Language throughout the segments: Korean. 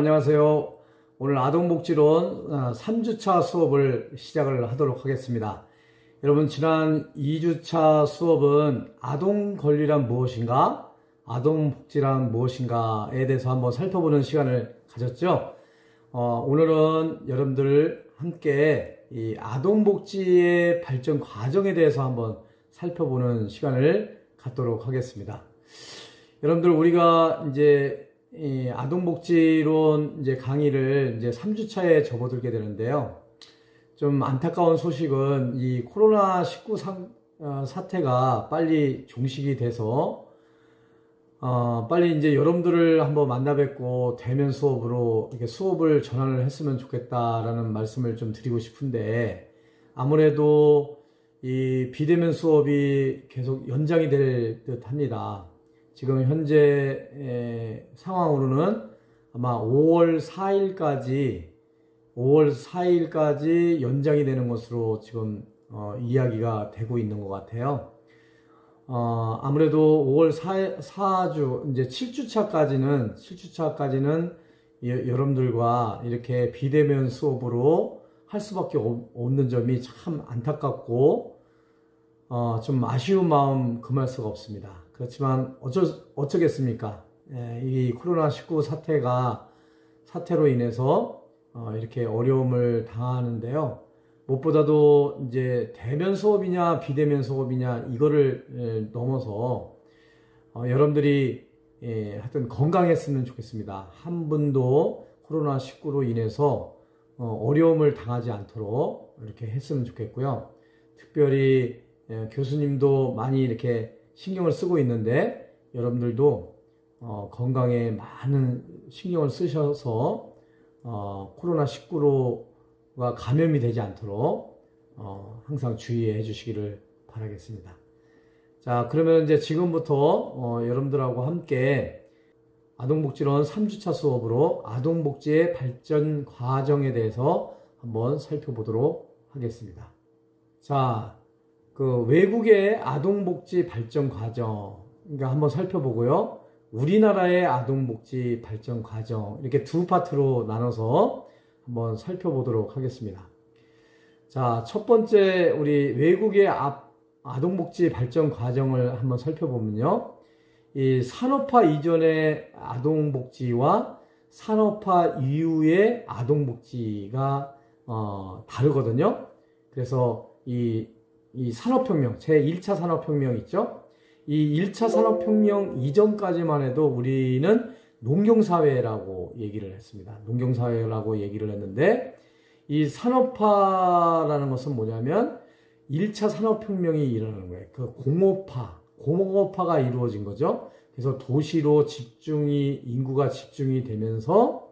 안녕하세요. 오늘 아동복지론 3주차 수업을 시작을 하도록 하겠습니다. 여러분, 지난 2주차 수업은 아동권리란 무엇인가, 아동복지란 무엇인가에 대해서 한번 살펴보는 시간을 가졌죠. 오늘은 여러분들 함께 이 아동복지의 발전 과정에 대해서 한번 살펴보는 시간을 갖도록 하겠습니다. 여러분들, 우리가 이제 이 아동복지론 이제 강의를 이제 3주차에 접어들게 되는데요. 좀 안타까운 소식은 이 코로나19 사태가 빨리 종식이 돼서 빨리 이제 여러분들을 한번 만나 뵙고 대면 수업으로 이렇게 수업을 전환을 했으면 좋겠다라는 말씀을 좀 드리고 싶은데, 아무래도 이 비대면 수업이 계속 연장이 될 듯 합니다. 지금 현재 상황으로는 아마 5월 4일까지 연장이 되는 것으로 지금 이야기가 되고 있는 것 같아요. 아무래도 5월 4주, 이제 7주차까지는 여러분들과 이렇게 비대면 수업으로 할 수밖에 없는 점이 참 안타깝고, 좀 아쉬운 마음 금할 수가 없습니다. 그렇지만 어쩌겠습니까? 이 코로나19 사태로 인해서 이렇게 어려움을 당하는데요. 무엇보다도 이제 대면 수업이냐 비대면 수업이냐 이거를 넘어서 여러분들이 하여튼 건강했으면 좋겠습니다. 한 분도 코로나19로 인해서 어려움을 당하지 않도록 이렇게 했으면 좋겠고요. 특별히 교수님도 많이 이렇게 신경을 쓰고 있는데, 여러분들도 건강에 많은 신경을 쓰셔서 코로나19가 감염이 되지 않도록 항상 주의해 주시기를 바라겠습니다. 자, 그러면 이제 지금부터 여러분들하고 함께 아동복지론 3주차 수업으로 아동복지의 발전 과정에 대해서 한번 살펴보도록 하겠습니다. 자, 그 외국의 아동복지 발전 과정, 그러니까 한번 살펴보고요. 우리나라의 아동복지 발전 과정, 이렇게 두 파트로 나눠서 한번 살펴보도록 하겠습니다. 자, 첫 번째, 우리 외국의 아동복지 발전 과정을 한번 살펴보면요. 이 산업화 이전의 아동복지와 산업화 이후의 아동복지가 다르거든요. 그래서 이 산업혁명, 제1차 산업혁명 있죠? 이 1차 산업혁명 이전까지만 해도 우리는 농경사회라고 얘기를 했습니다. 농경사회라고 얘기를 했는데, 이 산업화라는 것은 뭐냐면 1차 산업혁명이 일어나는 거예요. 그 공업화가 이루어진 거죠. 그래서 도시로 인구가 집중이 되면서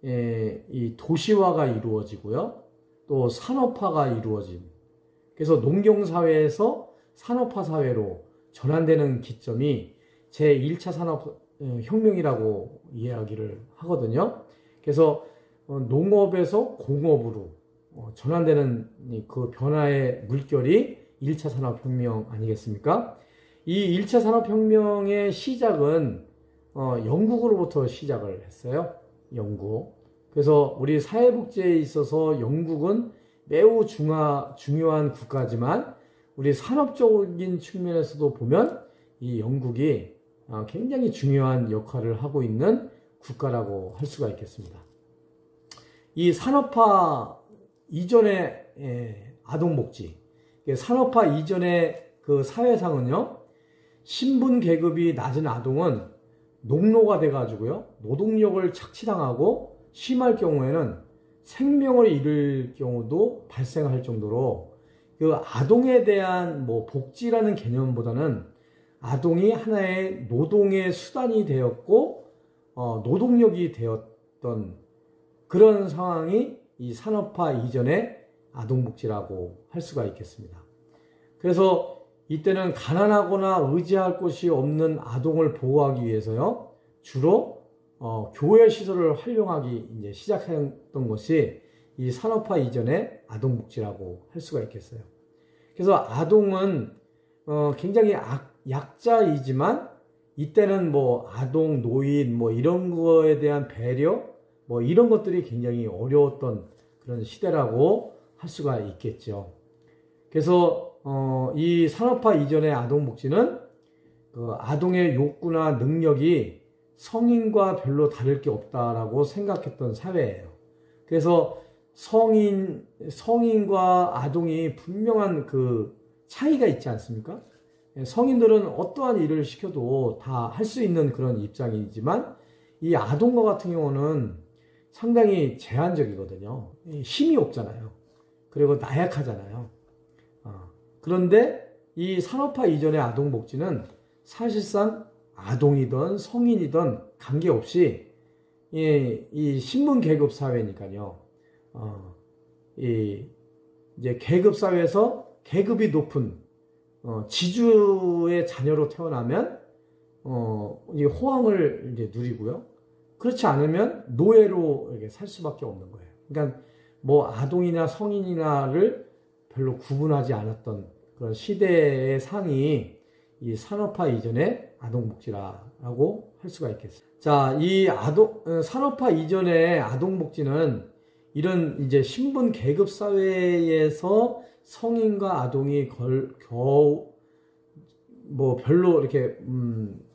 이 도시화가 이루어지고요. 또 산업화가 이루어진, 그래서 농경사회에서 산업화사회로 전환되는 기점이 제1차 산업혁명이라고 이야기를 하거든요. 그래서 농업에서 공업으로 전환되는 그 변화의 물결이 1차 산업혁명 아니겠습니까? 이 1차 산업혁명의 시작은 영국으로부터 시작을 했어요. 영국. 그래서 우리 사회복지에 있어서 영국은 매우 중요한 국가지만, 우리 산업적인 측면에서도 보면 이 영국이 굉장히 중요한 역할을 하고 있는 국가라고 할 수가 있겠습니다. 이 산업화 이전의 아동복지, 산업화 이전의 그 사회상은요, 신분 계급이 낮은 아동은 농노가 돼가지고요, 노동력을 착취당하고 심할 경우에는 생명을 잃을 경우도 발생할 정도로, 그 아동에 대한 복지라는 개념보다는 아동이 하나의 노동의 수단이 되었고 노동력이 되었던 그런 상황이 이 산업화 이전의 아동복지라고 할 수가 있겠습니다. 그래서 이때는 가난하거나 의지할 곳이 없는 아동을 보호하기 위해서요, 주로 교회 시설을 활용하기 이제 시작했던 것이 이 산업화 이전의 아동복지라고 할 수가 있겠어요. 그래서 아동은 굉장히 약자이지만, 이때는 아동, 노인 이런 거에 대한 배려, 뭐 이런 것들이 굉장히 어려웠던 그런 시대라고 할 수가 있겠죠. 그래서 이 산업화 이전의 아동복지는 그 아동의 욕구나 능력이 성인과 별로 다를 게 없다라고 생각했던 사회예요. 그래서 성인과 아동이 분명한 그 차이가 있지 않습니까? 성인들은 어떠한 일을 시켜도 다 할 수 있는 그런 입장이지만 이 아동과 같은 경우는 상당히 제한적이거든요. 힘이 없잖아요. 그리고 나약하잖아요. 그런데 이 산업화 이전의 아동복지는 사실상 아동이든 성인이든 관계없이 이 신분 계급 사회니까요. 이제 계급 사회에서 계급이 높은 지주의 자녀로 태어나면 이 호황을 이제 누리고요. 그렇지 않으면 노예로 이렇게 살 수밖에 없는 거예요. 그러니까 뭐 아동이나 성인이나를 별로 구분하지 않았던 그런 시대의 상이 이 산업화 이전의 아동복지라고 할 수가 있겠어요. 자, 이 산업화 이전의 아동복지는 이런 이제 신분 계급 사회에서 성인과 아동이 겨우 뭐 별로 이렇게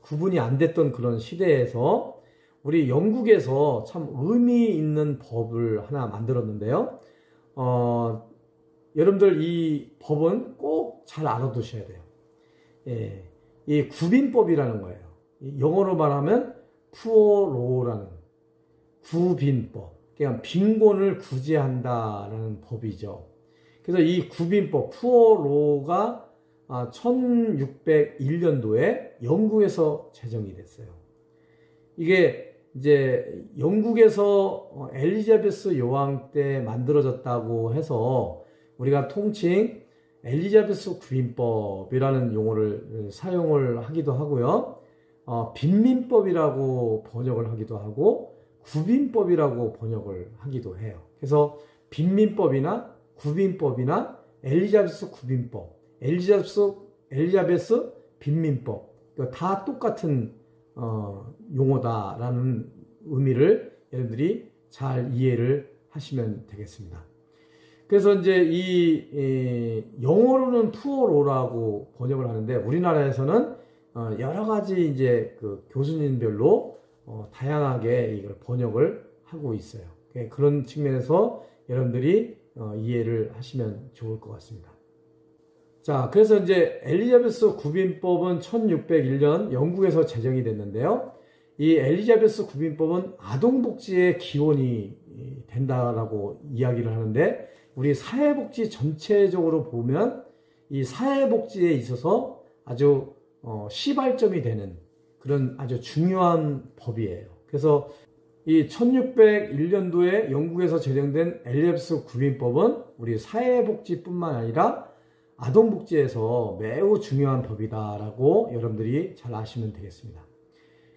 구분이 안 됐던 그런 시대에서 우리 영국에서 참 의미 있는 법을 하나 만들었는데요. 여러분들 이 법은 꼭 잘 알아두셔야 돼요. 예, 이 구빈법이라는 거예요. 영어로 말하면 Poor Law라는 구빈법. 그냥 빈곤을 구제한다라는 법이죠. 그래서 이 구빈법 Poor Law가 1601년도에 영국에서 제정이 됐어요. 이게 이제 영국에서 엘리자베스 여왕 때 만들어졌다고 해서 우리가 통칭 엘리자베스 구빈법이라는 용어를 사용을 하기도 하고요. 빈민법이라고 번역을 하기도 하고 구빈법이라고 번역을 하기도 해요. 그래서 빈민법이나 구빈법이나 엘리자베스 구빈법, 엘리자베스 빈민법 다 똑같은 용어다라는 의미를 여러분들이 잘 이해를 하시면 되겠습니다. 그래서 이제 이 영어로는 푸어로라고 번역을 하는데 우리나라에서는 여러 가지 이제 그 교수님별로 다양하게 이걸 번역을 하고 있어요. 그런 측면에서 여러분들이 이해를 하시면 좋을 것 같습니다. 자, 그래서 이제 엘리자베스 구빈법은 1601년 영국에서 제정이 됐는데요. 이 엘리자베스 구빈법은 아동복지의 기원이 된다라고 이야기를 하는데 우리 사회복지 전체적으로 보면 이 사회복지에 있어서 아주 시발점이 되는 그런 아주 중요한 법이에요. 그래서 이 1601년도에 영국에서 제정된 엘리자베스 구빈법은 우리 사회복지뿐만 아니라 아동복지에서 매우 중요한 법이다라고 여러분들이 잘 아시면 되겠습니다.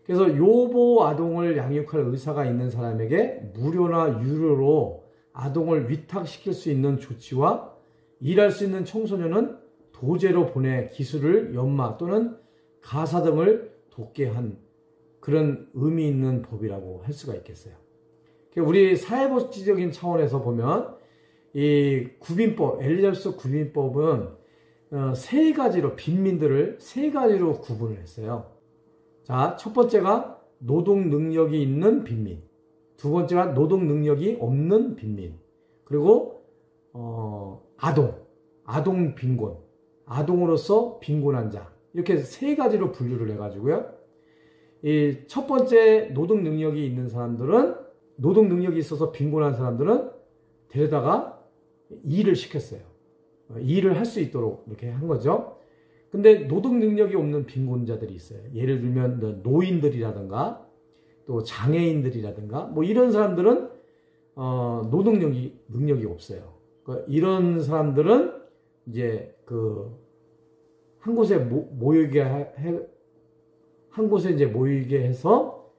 그래서 요보 아동을 양육할 의사가 있는 사람에게 무료나 유료로 아동을 위탁시킬 수 있는 조치와 일할 수 있는 청소년은 도제로 보내 기술을 연마 또는 가사 등을 돕게 한 그런 의미 있는 법이라고 할 수가 있겠어요. 우리 사회복지적인 차원에서 보면 이 구빈법, 엘리자베스 구빈법은 세 가지로 빈민들을 세 가지로 구분을 했어요. 자, 첫 번째가 노동 능력이 있는 빈민, 두 번째가 노동 능력이 없는 빈민, 그리고 아동 빈곤, 아동으로서 빈곤한 자, 이렇게 세 가지로 분류를 해가지고요. 이 첫 번째 노동 능력이 있는 사람들은 노동 능력이 있어서 빈곤한 사람들은 데려다가 일을 시켰어요. 일을 할 수 있도록 이렇게 한 거죠. 근데 노동 능력이 없는 빈곤자들이 있어요. 예를 들면 노인들이라든가 또 장애인들이라든가 뭐 이런 사람들은 노동 능력이 없어요. 그러니까 이런 사람들은 이제 한 곳에 모이게 해서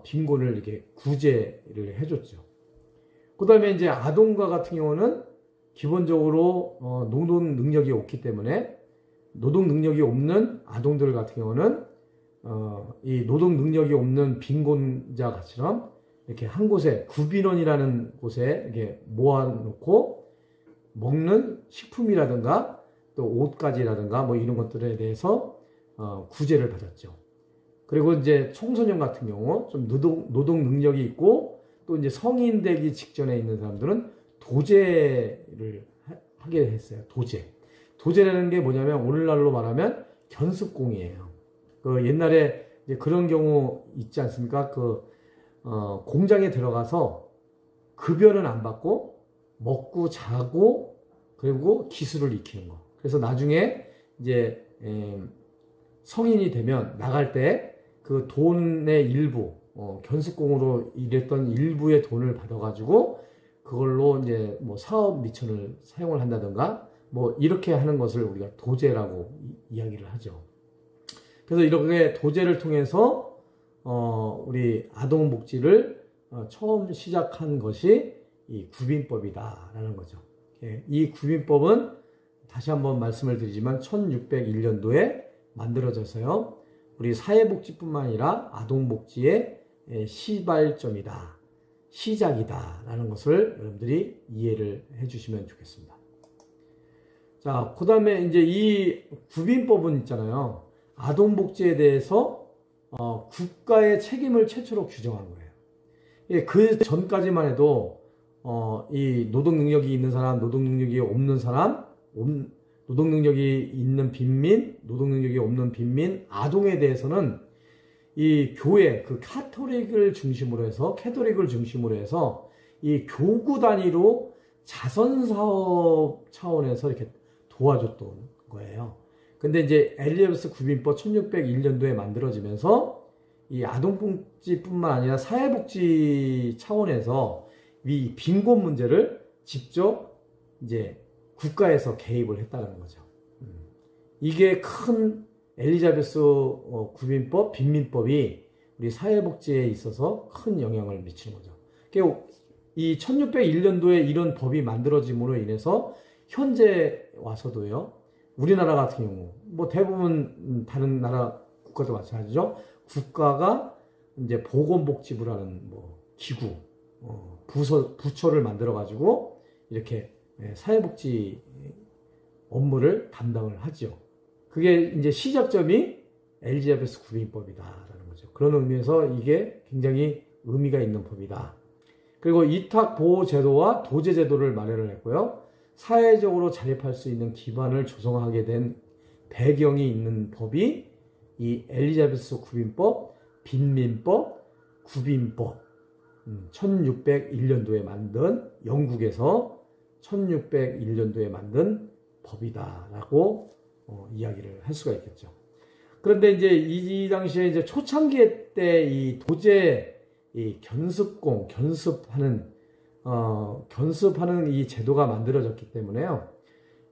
빈곤을 이렇게 구제를 해줬죠. 그 다음에 이제 아동과 같은 경우는 기본적으로 노동 능력이 없기 때문에 노동 능력이 없는 아동들 같은 경우는 이 노동 능력이 없는 빈곤자 같이처럼 이렇게 한 곳에 구빈원이라는 곳에 이렇게 모아놓고 먹는 식품이라든가 또 옷가지라든가 뭐 이런 것들에 대해서 구제를 받았죠. 그리고 이제 청소년 같은 경우 좀 노동 능력이 있고 또 이제 성인 되기 직전에 있는 사람들은 도제를 하게 했어요. 도제라는 게 뭐냐면 오늘날로 말하면 견습공이에요. 그 옛날에 이제 그런 경우 있지 않습니까? 공장에 들어가서 급여는 안 받고 먹고 자고 그리고 기술을 익히는 거. 그래서 나중에 이제 성인이 되면 나갈 때 그 돈의 일부 견습공으로 일했던 일부의 돈을 받아가지고 그걸로 이제 뭐 사업 미천을 사용을 한다든가 뭐 이렇게 하는 것을 우리가 도제라고 이야기를 하죠. 그래서 이렇게 도제를 통해서 우리 아동복지를 처음 시작한 것이 이 구빈법이다라는 거죠. 이 구빈법은 다시 한번 말씀을 드리지만 1601년도에 만들어져서요. 우리 사회복지뿐만 아니라 아동복지의 시발점이다. 시작이다 라는 것을 여러분들이 이해를 해 주시면 좋겠습니다. 자, 그 다음에 이제 이 구빈법은 있잖아요. 아동복지에 대해서 국가의 책임을 최초로 규정한 거예요. 그 전까지만 해도 이 노동능력이 있는 사람, 노동능력이 없는 사람, 노동능력이 있는 빈민, 노동능력이 없는 빈민, 아동에 대해서는 이 교회, 캐토릭을 중심으로 해서 이 교구 단위로 자선사업 차원에서 이렇게 도와줬던 거예요. 근데 이제 엘리자베스 구빈법 1601년도에 만들어지면서 이 아동복지뿐만 아니라 사회복지 차원에서 이 빈곤 문제를 직접 이제 국가에서 개입을 했다는 거죠. 이게 큰 엘리자베스 구빈법, 빈민법이 우리 사회복지에 있어서 큰 영향을 미치는 거죠. 이 1601년도에 이런 법이 만들어짐으로 인해서 현재 와서도요, 우리나라 같은 경우, 뭐 대부분 다른 나라 국가도 마찬가지죠. 국가가 이제 보건복지부라는 뭐 기구, 부처를 만들어가지고 이렇게 사회복지 업무를 담당을 하죠. 그게 이제 시작점이 엘리자베스 구빈법이다라는 거죠. 그런 의미에서 이게 굉장히 의미가 있는 법이다. 그리고 이탁보호제도와 도제제도를 마련을 했고요. 사회적으로 자립할 수 있는 기반을 조성하게 된 배경이 있는 법이 이 엘리자베스 구빈법, 빈민법, 구빈법, 1601년도에 만든 영국에서 1601년도에 만든 법이다라고 이야기를 할 수가 있겠죠. 그런데 이제 이 당시에 이제 초창기 때 이 도제, 이 견습하는 이 제도가 만들어졌기 때문에요.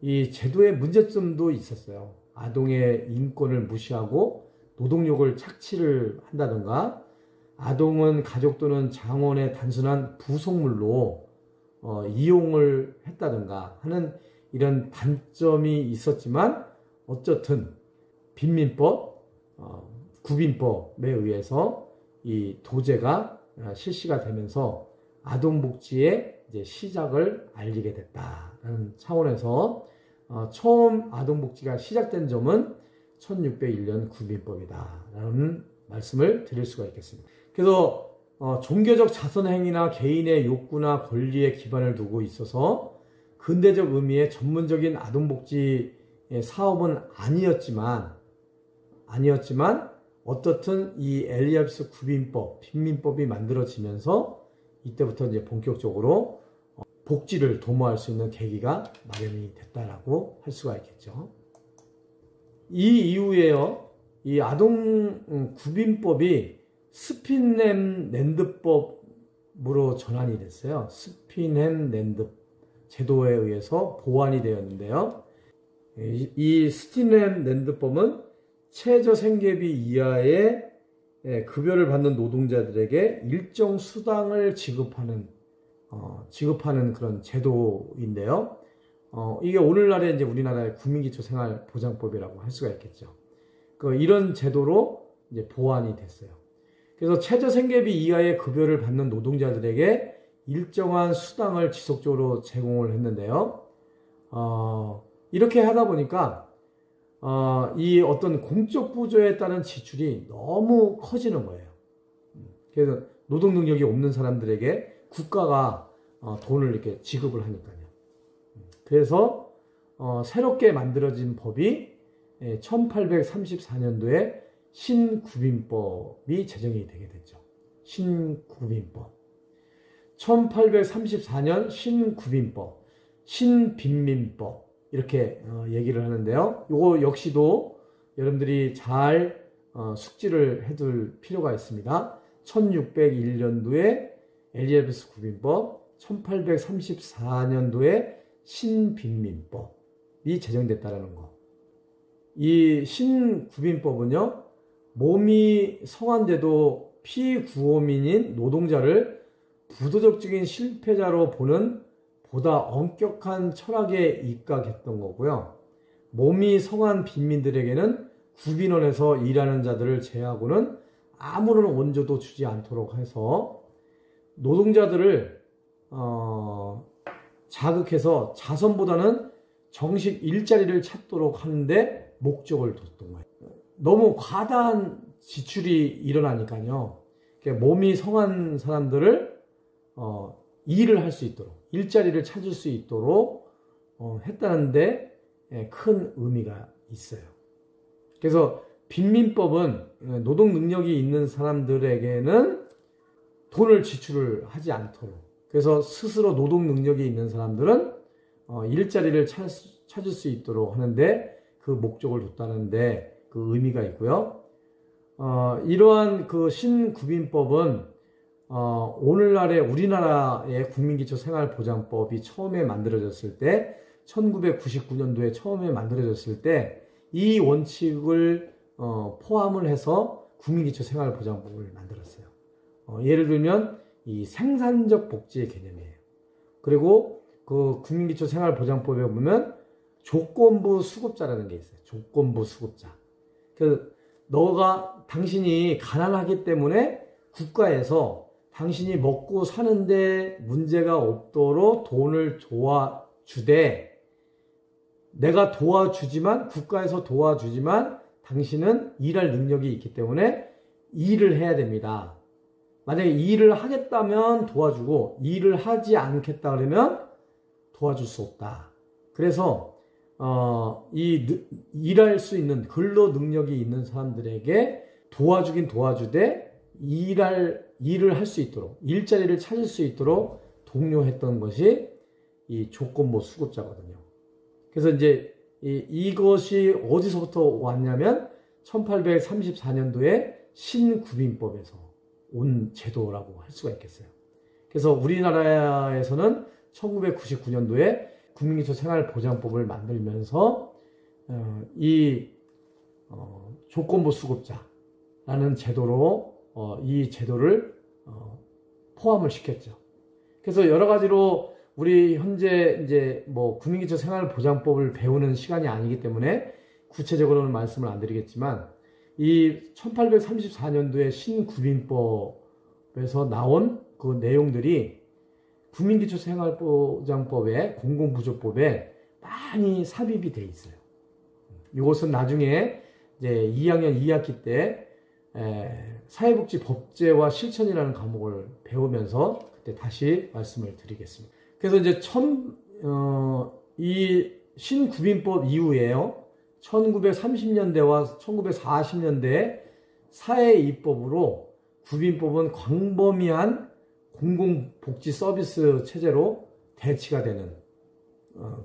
이 제도의 문제점도 있었어요. 아동의 인권을 무시하고 노동력을 착취를 한다든가, 아동은 가족 또는 장원의 단순한 부속물로 이용을 했다든가 하는 이런 단점이 있었지만, 어쨌든 빈민법, 구빈법에 의해서 이 도제가 실시가 되면서 아동복지의 이제 시작을 알리게 됐다라는 차원에서 처음 아동복지가 시작된 점은 1601년 구빈법이다라는 말씀을 드릴 수가 있겠습니다. 그래서 종교적 자선행위나 개인의 욕구나 권리에 기반을 두고 있어서 근대적 의미의 전문적인 아동복지 사업은 아니었지만 어떻든 이 엘리자베스 구빈법, 빈민법이 만들어지면서 이때부터 이제 본격적으로 복지를 도모할 수 있는 계기가 마련이 됐다라고 할 수가 있겠죠. 이 이후에요, 이 아동 구빈법이 스핀햄랜드법으로 전환이 됐어요. 스핀햄랜드 제도에 의해서 보완이 되었는데요. 이 스핀햄랜드법은 최저 생계비 이하의 급여를 받는 노동자들에게 일정 수당을 지급하는 그런 제도인데요. 이게 오늘날의 이제 우리나라의 국민기초생활보장법이라고 할 수가 있겠죠. 이런 제도로 이제 보완이 됐어요. 그래서 최저생계비 이하의 급여를 받는 노동자들에게 일정한 수당을 지속적으로 제공을 했는데요. 이렇게 하다 보니까 이 어떤 공적 부조에 따른 지출이 너무 커지는 거예요. 그래서 노동 능력이 없는 사람들에게 국가가 돈을 이렇게 지급을 하니까요. 그래서 새롭게 만들어진 법이 1834년도에 신구빈법이 제정이 되게 됐죠. 신구빈법. 1834년 신구빈법, 신빈민법 이렇게 얘기를 하는데요. 이거 역시도 여러분들이 잘 숙지를 해둘 필요가 있습니다. 1601년도에 엘리자베스 구빈법, 1834년도에 신빈민법이 제정됐다는 거. 이 신구빈법은요, 몸이 성한데도 피구호민인 노동자를 부도덕적인 실패자로 보는 보다 엄격한 철학에 입각했던 거고요. 몸이 성한 빈민들에게는 구빈원에서 일하는 자들을 제하고는 아무런 원조도 주지 않도록 해서 노동자들을 자극해서 자선보다는 정식 일자리를 찾도록 하는데 목적을 뒀던 거예요. 너무 과다한 지출이 일어나니까요. 몸이 성한 사람들을 일을 할 수 있도록, 일자리를 찾을 수 있도록 했다는데 큰 의미가 있어요. 그래서 빈민법은 노동 능력이 있는 사람들에게는 돈을 지출을 하지 않도록, 그래서 스스로 노동 능력이 있는 사람들은 일자리를 찾을 수 있도록 하는데 그 목적을 뒀다는데 그 의미가 있고요. 이러한 그 신구빈법은 오늘날의 우리나라의 국민기초생활보장법이 처음에 만들어졌을 때 1999년도에 처음에 만들어졌을 때 이 원칙을 포함을 해서 국민기초생활보장법을 만들었어요. 예를 들면 이 생산적 복지의 개념이에요. 그리고 그 국민기초생활보장법에 보면 조건부 수급자라는 게 있어요. 조건부 수급자. 그래서 당신이 가난하기 때문에 국가에서 당신이 먹고 사는데 문제가 없도록 돈을 도와주되, 내가 도와주지만, 국가에서 도와주지만 당신은 일할 능력이 있기 때문에 일을 해야 됩니다. 만약에 일을 하겠다면 도와주고 일을 하지 않겠다 그러면 도와줄 수 없다. 그래서 일할 수 있는 근로 능력이 있는 사람들에게 도와주긴 도와주되 일을 할 수 있도록, 일자리를 찾을 수 있도록 독려했던 것이 이 조건부 수급자거든요. 그래서 이제 이것이 어디서부터 왔냐면 1834년도에 신구빈법에서 온 제도라고 할 수가 있겠어요. 그래서 우리나라에서는 1999년도에 국민기초생활보장법을 만들면서 이 조건부 수급자라는 제도로 이 제도를 포함을 시켰죠. 그래서 여러 가지로 우리 현재 이제 뭐 국민기초생활보장법을 배우는 시간이 아니기 때문에 구체적으로는 말씀을 안 드리겠지만, 이 1834년도에 신구빈법에서 나온 그 내용들이 국민기초생활보장법에, 공공부조법에 많이 삽입이 돼 있어요. 이것은 나중에 이제 2학년 2학기 때 사회복지법제와 실천이라는 과목을 배우면서 그때 다시 말씀을 드리겠습니다. 그래서 이제 이 신구빈법 이후에요, 1930년대와 1940년대 사회입법으로 구빈법은 광범위한 공공복지 서비스 체제로 대치가 되는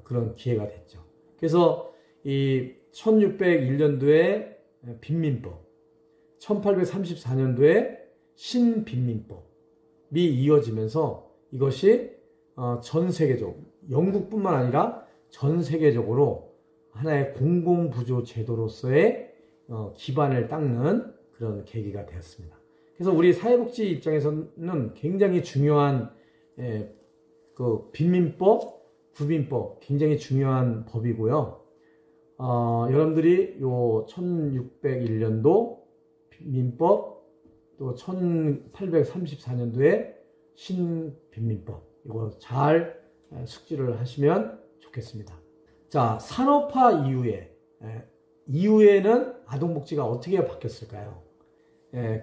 그런 기회가 됐죠. 그래서 이 1601년도에 빈민법, 1834년도에 신빈민법이 이어지면서 이것이 전 세계적으로, 영국뿐만 아니라 전 세계적으로 하나의 공공부조 제도로서의 기반을 닦는 그런 계기가 되었습니다. 그래서 우리 사회복지 입장에서는 굉장히 중요한 그 빈민법, 구빈법 굉장히 중요한 법이고요. 여러분들이 요 1601년도 민법, 또 1834년도에 신빈민법, 이거 잘 숙지를 하시면 좋겠습니다. 자, 산업화 이후에는 아동복지가 어떻게 바뀌었을까요?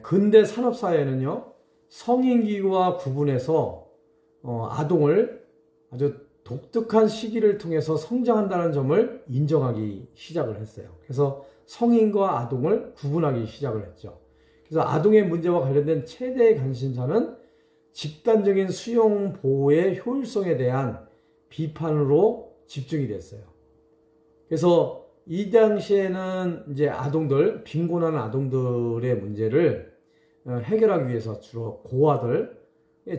근대 산업사회는요, 성인기구와 구분해서 아동을 아주 독특한 시기를 통해서 성장한다는 점을 인정하기 시작을 했어요. 그래서 성인과 아동을 구분하기 시작을 했죠. 그래서 아동의 문제와 관련된 최대의 관심사는 집단적인 수용 보호의 효율성에 대한 비판으로 집중이 됐어요. 그래서 이 당시에는 이제 아동들, 빈곤한 아동들의 문제를 해결하기 위해서 주로 고아들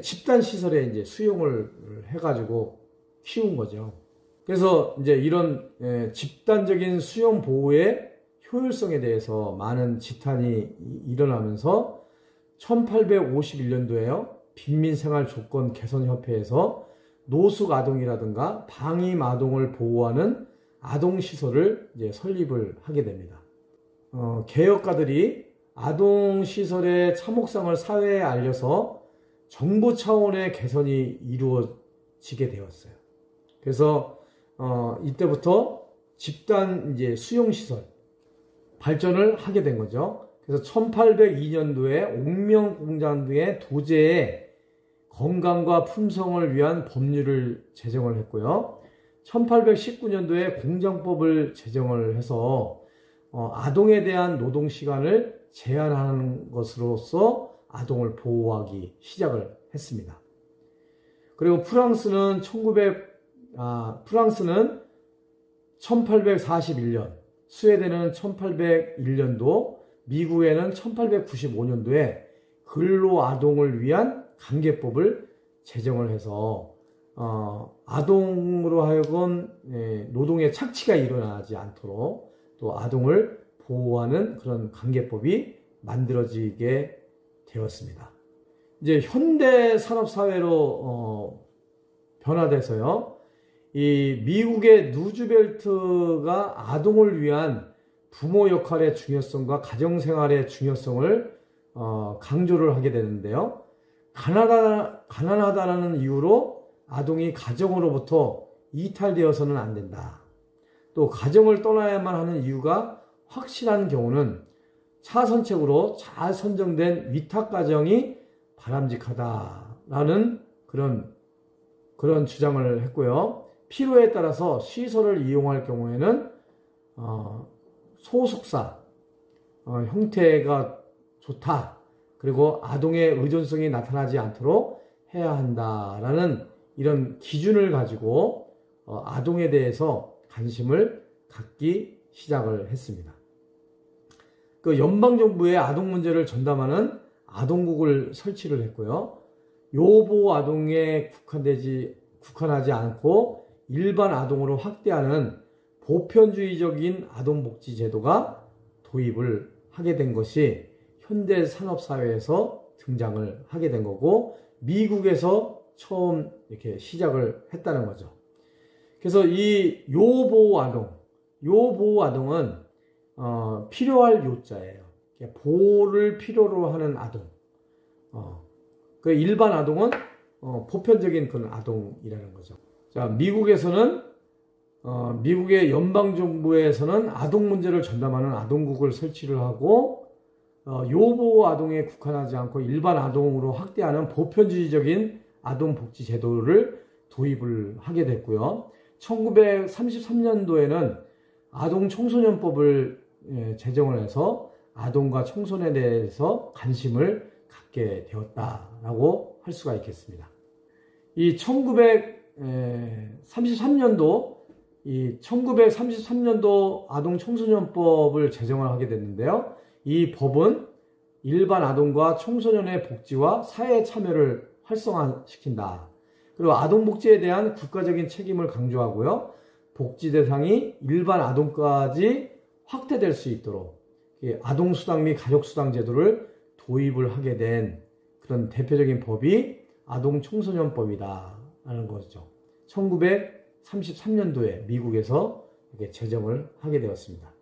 집단 시설에 이제 수용을 해가지고 키운 거죠. 그래서 이제 이런 집단적인 수용 보호의 효율성에 대해서 많은 지탄이 일어나면서 1851년도에요. 빈민생활조건 개선협회에서 노숙 아동이라든가 방임 아동을 보호하는 아동시설을 이제 설립을 하게 됩니다. 개혁가들이 아동시설의 참혹성을 사회에 알려서 정부 차원의 개선이 이루어지게 되었어요. 그래서 이때부터 집단 이제 수용시설 발전을 하게 된 거죠. 그래서 1802년도에 옥명공장 등의 도제의 건강과 품성을 위한 법률을 제정을 했고요. 1819년도에 공정법을 제정을 해서 아동에 대한 노동시간을 제한하는 것으로서 아동을 보호하기 시작을 했습니다. 그리고 프랑스는 1841년, 스웨덴은 1801년도, 미국에는 1895년도에 근로아동을 위한 관계법을 제정을 해서 아동으로 하여금 노동의 착취가 일어나지 않도록 또 아동을 보호하는 그런 관계법이 만들어지게 되었습니다. 이제 현대 산업사회로 변화돼서요, 이 미국의 누즈벨트가 아동을 위한 부모 역할의 중요성과 가정생활의 중요성을 강조를 하게 되는데요. 가난하다라는 이유로 아동이 가정으로부터 이탈되어서는 안 된다. 또 가정을 떠나야만 하는 이유가 확실한 경우는 차선책으로 잘 선정된 위탁가정이 바람직하다라는 그런 주장을 했고요. 필요에 따라서 시설을 이용할 경우에는 소속사 형태가 좋다. 그리고 아동의 의존성이 나타나지 않도록 해야 한다라는 이런 기준을 가지고 아동에 대해서 관심을 갖기 시작을 했습니다. 그 연방정부의 아동 문제를 전담하는 아동국을 설치를 했고요. 요보호 아동에 국한하지 않고 일반 아동으로 확대하는 보편주의적인 아동복지 제도가 도입을 하게 된 것이 현대 산업사회에서 등장을 하게 된 거고, 미국에서 처음 이렇게 시작을 했다는 거죠. 그래서 이 요보호 아동은 필요할 요자예요. 보호를 필요로 하는 아동. 그 일반 아동은 보편적인 그런 아동이라는 거죠. 자, 미국의 연방정부에서는 아동 문제를 전담하는 아동국을 설치를 하고, 요보호 아동에 국한하지 않고 일반 아동으로 확대하는 보편주의적인 아동복지 제도를 도입을 하게 됐고요. 1933년도에는 아동청소년법을 제정을 해서 아동과 청소년에 대해서 관심을 갖게 되었다라고 할 수가 있겠습니다. 이 1933년도 아동청소년법을 제정을 하게 됐는데요. 이 법은 일반 아동과 청소년의 복지와 사회 참여를 활성화시킨다. 그리고 아동복지에 대한 국가적인 책임을 강조하고요. 복지 대상이 일반 아동까지 확대될 수 있도록 아동수당 및 가족수당 제도를 도입을 하게 된 그런 대표적인 법이 아동청소년법이다 라는 거죠. 1933년도에 미국에서 이렇게 제정을 하게 되었습니다.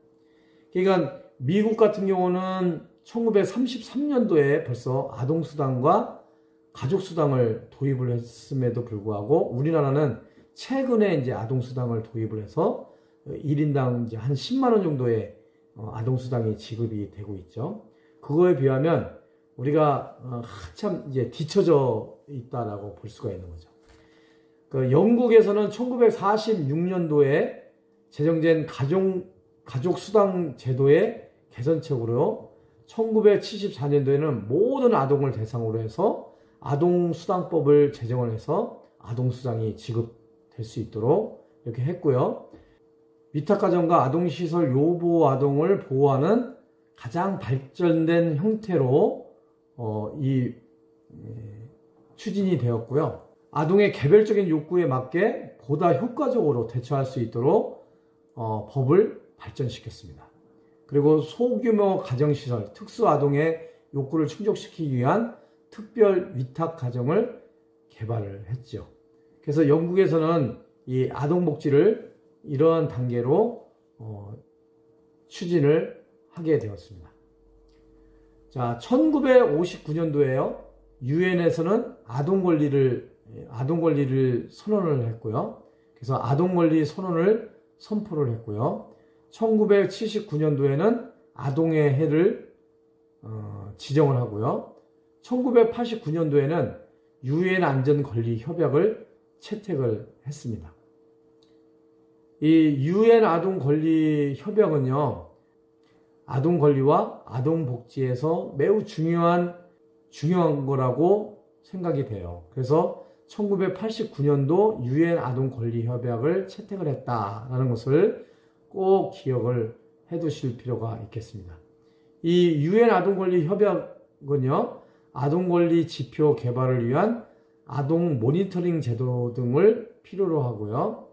그러니까 미국 같은 경우는 1933년도에 벌써 아동수당과 가족수당을 도입을 했음에도 불구하고 우리나라는 최근에 이제 아동수당을 도입을 해서 1인당 이제 한 10만 원 정도의 아동수당이 지급이 되고 있죠. 그거에 비하면 우리가 한참 이제 뒤처져 있다라고 볼 수가 있는 거죠. 그 영국에서는 1946년도에 제정된 가족수당 제도의 개선책으로 1974년도에는 모든 아동을 대상으로 해서 아동수당법을 제정을 해서 아동수당이 지급될 수 있도록 이렇게 했고요. 위탁가정과 아동시설 요보 아동을 보호하는 가장 발전된 형태로 추진이 되었고요. 아동의 개별적인 욕구에 맞게 보다 효과적으로 대처할 수 있도록 법을 발전시켰습니다. 그리고 소규모 가정시설, 특수아동의 욕구를 충족시키기 위한 특별 위탁가정을 개발을 했죠. 그래서 영국에서는 이 아동복지를 이러한 단계로 추진을 하게 되었습니다. 자, 1959년도에요. 유엔에서는 아동 권리를 선언을 했고요. 그래서 아동 권리 선언을 선포를 했고요. 1979년도에는 아동의 해를 지정을 하고요. 1989년도에는 유엔 안전 권리 협약을 채택을 했습니다. 이 유엔 아동 권리 협약은요, 아동 권리와 아동 복지에서 매우 중요한 거라고 생각이 돼요. 그래서 1989년도 유엔 아동 권리 협약을 채택을 했다라는 것을 꼭 기억을 해 두실 필요가 있겠습니다. 이 유엔 아동 권리 협약은요, 아동 권리 지표 개발을 위한 아동 모니터링 제도 등을 필요로 하고요.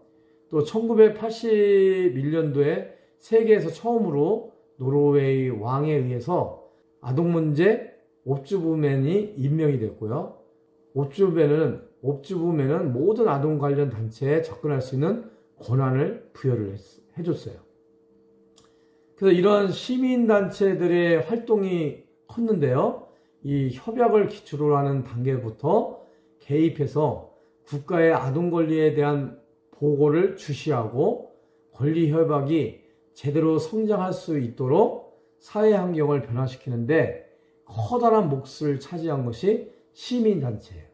또 1981년도에 세계에서 처음으로 노르웨이 왕에 의해서 아동 문제 옵주부맨이 임명이 됐고요. 옵주부맨은 모든 아동 관련 단체에 접근할 수 있는 권한을 부여를 해줬어요. 그래서 이러한 시민단체들의 활동이 컸는데요. 이 협약을 기초로 하는 단계부터 개입해서 국가의 아동 권리에 대한 보고를 주시하고 권리 협약이 제대로 성장할 수 있도록 사회 환경을 변화시키는데 커다란 몫을 차지한 것이 시민단체예요.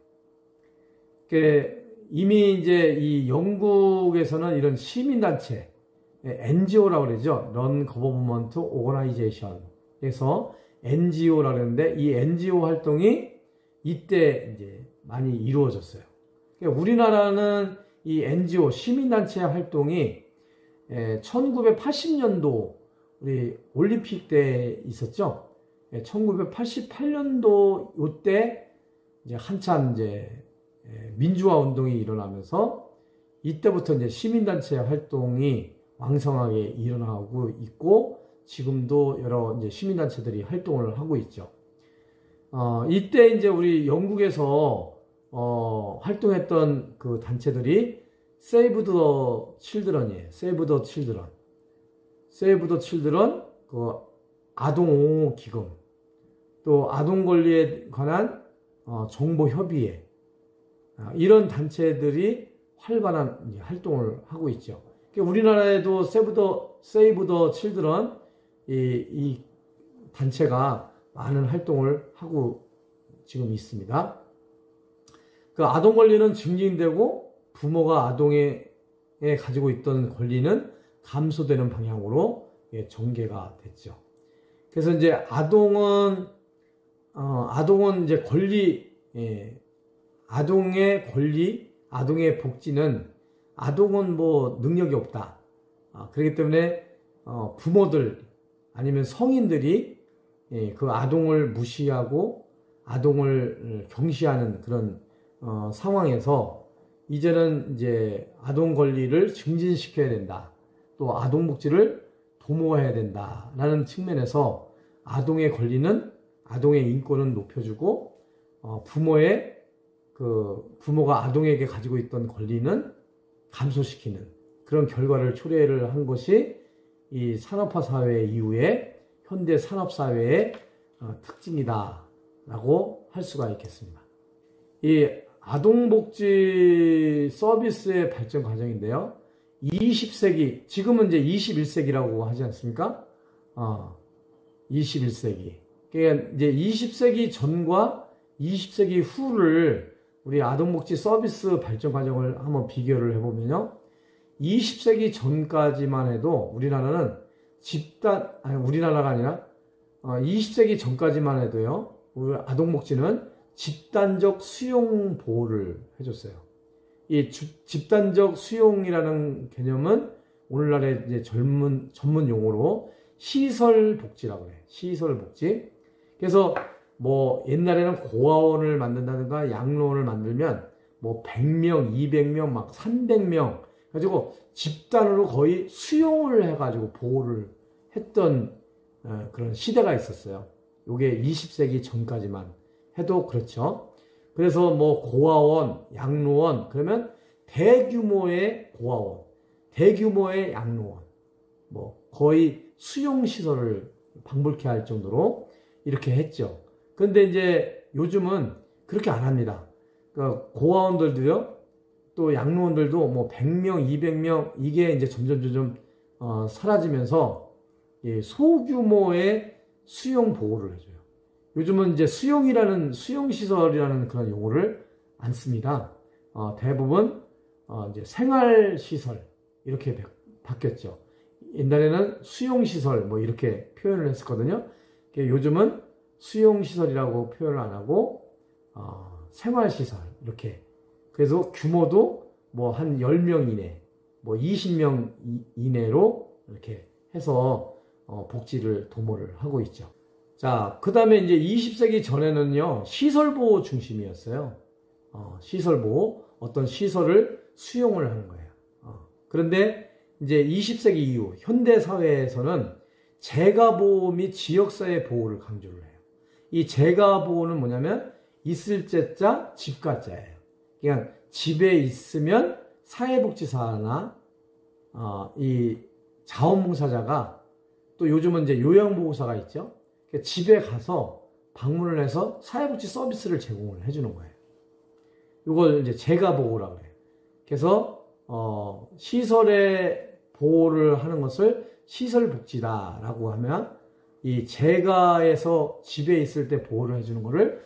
이미 이제 이 영국에서는 이런 시민단체, NGO라고 그러죠. Non-Government Organization에서 NGO라고 그러는데 이 NGO 활동이 이때 이제 많이 이루어졌어요. 우리나라는 이 NGO, 시민단체 활동이 1980년도 우리 올림픽 때 있었죠. 1988년도 이때 이제 한참 이제 민주화 운동이 일어나면서 이때부터 이제 시민단체 활동이 왕성하게 일어나고 있고 지금도 여러 이제 시민단체들이 활동을 하고 있죠. 이때 이제 우리 영국에서 활동했던 그 단체들이 Save the Children이에요. Save the Children. Save the Children, 그 아동 기금, 또 아동 권리에 관한 정보 협의회, 이런 단체들이 활발한 활동을 하고 있죠. 우리나라에도 Save the Children 이 단체가 많은 활동을 하고 지금 있습니다. 그 아동 권리는 증진되고 부모가 아동에 가지고 있던 권리는 감소되는 방향으로 전개가 됐죠. 그래서 이제 아동은 이제 아동의 권리, 아동의 복지는 아동은 뭐 능력이 없다. 그렇기 때문에 부모들 아니면 성인들이 그 아동을 무시하고 아동을 경시하는 그런 상황에서 이제는 이제 아동 권리를 증진시켜야 된다. 또 아동 복지를 도모해야 된다라는 측면에서 아동의 권리는 아동의 인권은 높여주고 부모가 아동에게 가지고 있던 권리는 감소시키는 그런 결과를 초래를 한 것이 이 산업화 사회 이후에 현대 산업 사회의 특징이다 라고 할 수가 있겠습니다. 이 아동복지 서비스의 발전 과정인데요. 20세기, 지금은 이제 21세기라고 하지 않습니까? 21세기. 그러니까 이제 20세기 전과 20세기 후를 우리 아동복지 서비스 발전 과정을 한번 비교를 해보면요. 20세기 전까지만 해도 우리나라는 우리나라가 아니라 20세기 전까지만 해도요. 우리 아동복지는 집단적 수용 보호를 해줬어요. 이 집단적 수용이라는 개념은 오늘날의 이제 전문 용어로 시설복지라고 해요. 시설복지. 그래서 뭐 옛날에는 고아원을 만든다든가 양로원을 만들면 뭐 100명, 200명, 막 300명 가지고 집단으로 거의 수용을 해가지고 보호를 했던 그런 시대가 있었어요. 요게 20세기 전까지만 해도 그렇죠. 그래서 뭐 고아원, 양로원 그러면 대규모의 고아원, 대규모의 양로원, 뭐 거의 수용시설을 방불케 할 정도로 이렇게 했죠. 그런데 이제 요즘은 그렇게 안 합니다. 그러니까 고아원들도요, 또 양로원들도 뭐 100명, 200명 이게 이제 점점 사라지면서 소규모의 수용 보호를 해줘요. 요즘은 이제 수용시설이라는 그런 용어를 안 씁니다. 대부분 이제 생활시설 이렇게 바뀌었죠. 옛날에는 수용시설 뭐 이렇게 표현을 했었거든요. 요즘은 수용시설이라고 표현을 안 하고 생활시설 이렇게. 그래서 규모도 뭐 한 10명 이내, 뭐 20명 이내로 이렇게 해서 복지를 도모를 하고 있죠. 자, 그 다음에 이제 20세기 전에는요, 시설보호 중심이었어요. 시설보호, 어떤 시설을 수용을 하는 거예요. 그런데 이제 20세기 이후 현대사회에서는 재가보호 및 지역사회 보호를 강조를 해요. 이 재가보호는 뭐냐면 있을 제자, 집가자예요. 그러니까 집에 있으면 사회복지사나 이 자원봉사자가 또 요즘은 이제 요양보호사가 있죠. 그러니까 집에 가서 방문을 해서 사회복지 서비스를 제공을 해주는 거예요. 이걸 이제 재가보호라고 해요. 그래서 시설의 보호를 하는 것을 시설복지다라고 하면 이 재가에서 집에 있을 때 보호를 해주는 것을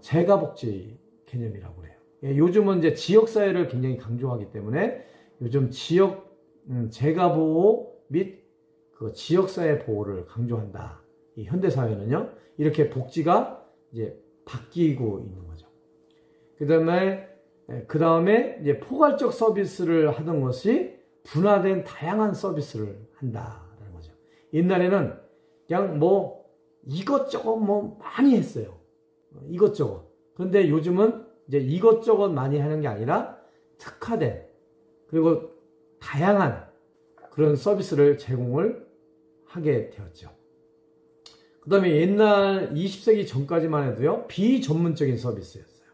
재가복지 개념이라고 해요. 요즘은 이제 지역사회를 굉장히 강조하기 때문에 요즘 재가보호 및 그 지역사회 보호를 강조한다. 이 현대사회는요, 이렇게 복지가 이제 바뀌고 있는 거죠. 그 다음에 이제 포괄적 서비스를 하던 것이 분화된 다양한 서비스를 한다라는 거죠. 옛날에는 그냥 뭐 이것저것 뭐 많이 했어요. 이것저것. 그런데 요즘은 이제 이것저것 많이 하는 게 아니라 특화된 그리고 다양한 그런 서비스를 제공을 하게 되었죠. 그 다음에 옛날 20세기 전까지만 해도요, 비전문적인 서비스였어요.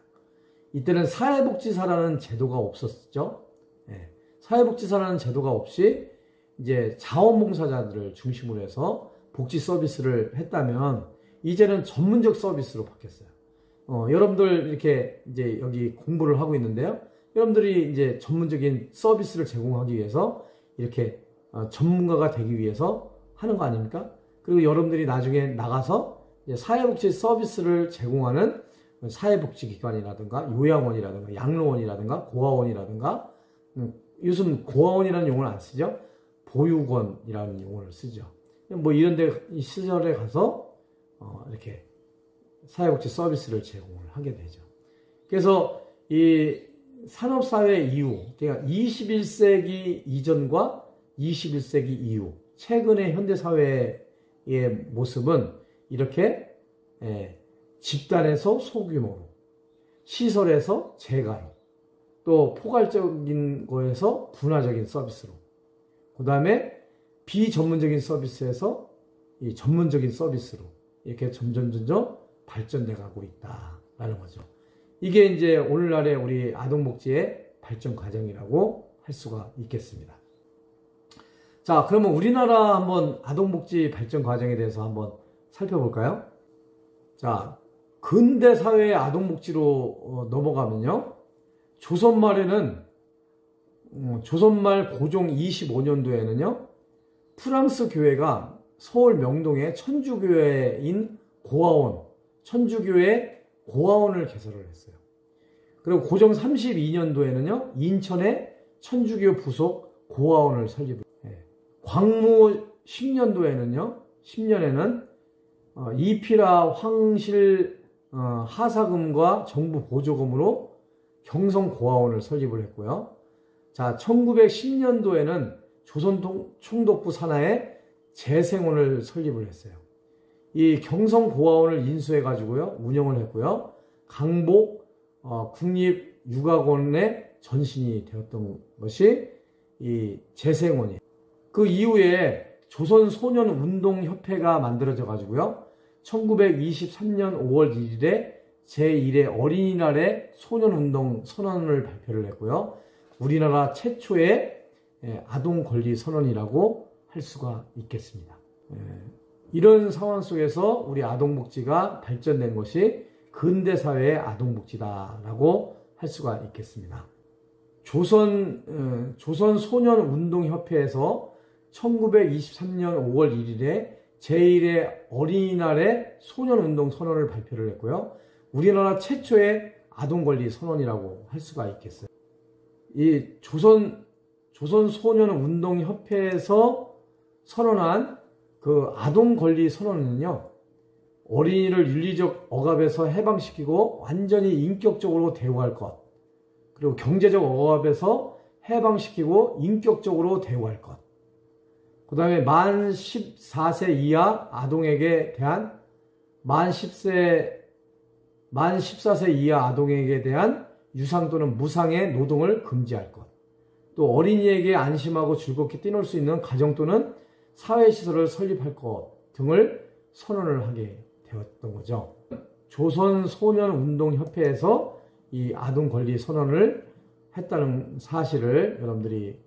이때는 사회복지사라는 제도가 없었죠. 네. 사회복지사라는 제도가 없이 이제 자원봉사자들을 중심으로 해서 복지 서비스를 했다면 이제는 전문적 서비스로 바뀌었어요. 여러분들 이렇게 이제 여기 공부를 하고 있는데요. 여러분들이 이제 전문적인 서비스를 제공하기 위해서 이렇게 전문가가 되기 위해서 하는 거 아닙니까? 그리고 여러분들이 나중에 나가서 이제 사회복지 서비스를 제공하는 사회복지기관이라든가 요양원이라든가 양로원이라든가 고아원이라든가 요즘 고아원이라는 용어를 안 쓰죠. 보육원이라는 용어를 쓰죠. 뭐 이런 데 시설에 가서 이렇게 사회복지 서비스를 제공을 하게 되죠. 그래서 이 산업사회 이후, 그러니까 21세기 이전과 21세기 이후 최근의 현대사회의 모습은 이렇게 집단에서 소규모로, 시설에서 재가로, 또 포괄적인 거에서 분화적인 서비스로, 그 다음에 비전문적인 서비스에서 이 전문적인 서비스로 이렇게 점점 발전돼 가고 있다라는 거죠. 이게 이제 오늘날의 우리 아동복지의 발전 과정이라고 할 수가 있겠습니다. 자, 그러면 우리나라 한번 아동복지 발전 과정에 대해서 한번 살펴볼까요? 자, 근대 사회의 아동복지로 넘어가면요. 조선 말에는 조선 말 고종 25년도에는요. 프랑스 교회가 서울 명동에 천주교회인 고아원, 천주교회 고아원을 개설을 했어요. 그리고 고종 32년도에는요. 인천에 천주교 부속 고아원을 설립을 해요. 광무 10년도에는요. 10년에는 이피라 황실 하사금과 정부 보조금으로 경성 고아원을 설립을 했고요. 자, 1910년도에는 조선 총독부 산하에 재생원을 설립을 했어요. 이 경성 고아원을 인수해 가지고요 운영을 했고요. 강복 국립육아원의 전신이 되었던 것이 이 재생원이에요. 그 이후에 조선소년운동협회가 만들어져 가지고요 1923년 5월 1일에 제1회 어린이날에 소년운동 선언을 발표를 했고요. 우리나라 최초의 아동권리선언이라고 할 수가 있겠습니다. 이런 상황 속에서 우리 아동복지가 발전된 것이 근대사회의 아동복지다라고 할 수가 있겠습니다. 조선소년운동협회에서 1923년 5월 1일에 제1회 어린이날에 소년운동 선언을 발표를 했고요. 우리나라 최초의 아동권리선언이라고 할 수가 있겠어요. 이 조선소년운동협회에서 선언한 그 아동권리선언은요. 어린이를 윤리적 억압에서 해방시키고 완전히 인격적으로 대우할 것. 그리고 경제적 억압에서 해방시키고 인격적으로 대우할 것. 그 다음에 만 14세 이하 아동에게 대한 만 14세 이하 아동에게 대한 유상 또는 무상의 노동을 금지할 것. 또 어린이에게 안심하고 즐겁게 뛰놀 수 있는 가정 또는 사회시설을 설립할 것 등을 선언을 하게 되었던 거죠. 조선소년운동협회에서 이 아동권리 선언을 했다는 사실을 여러분들이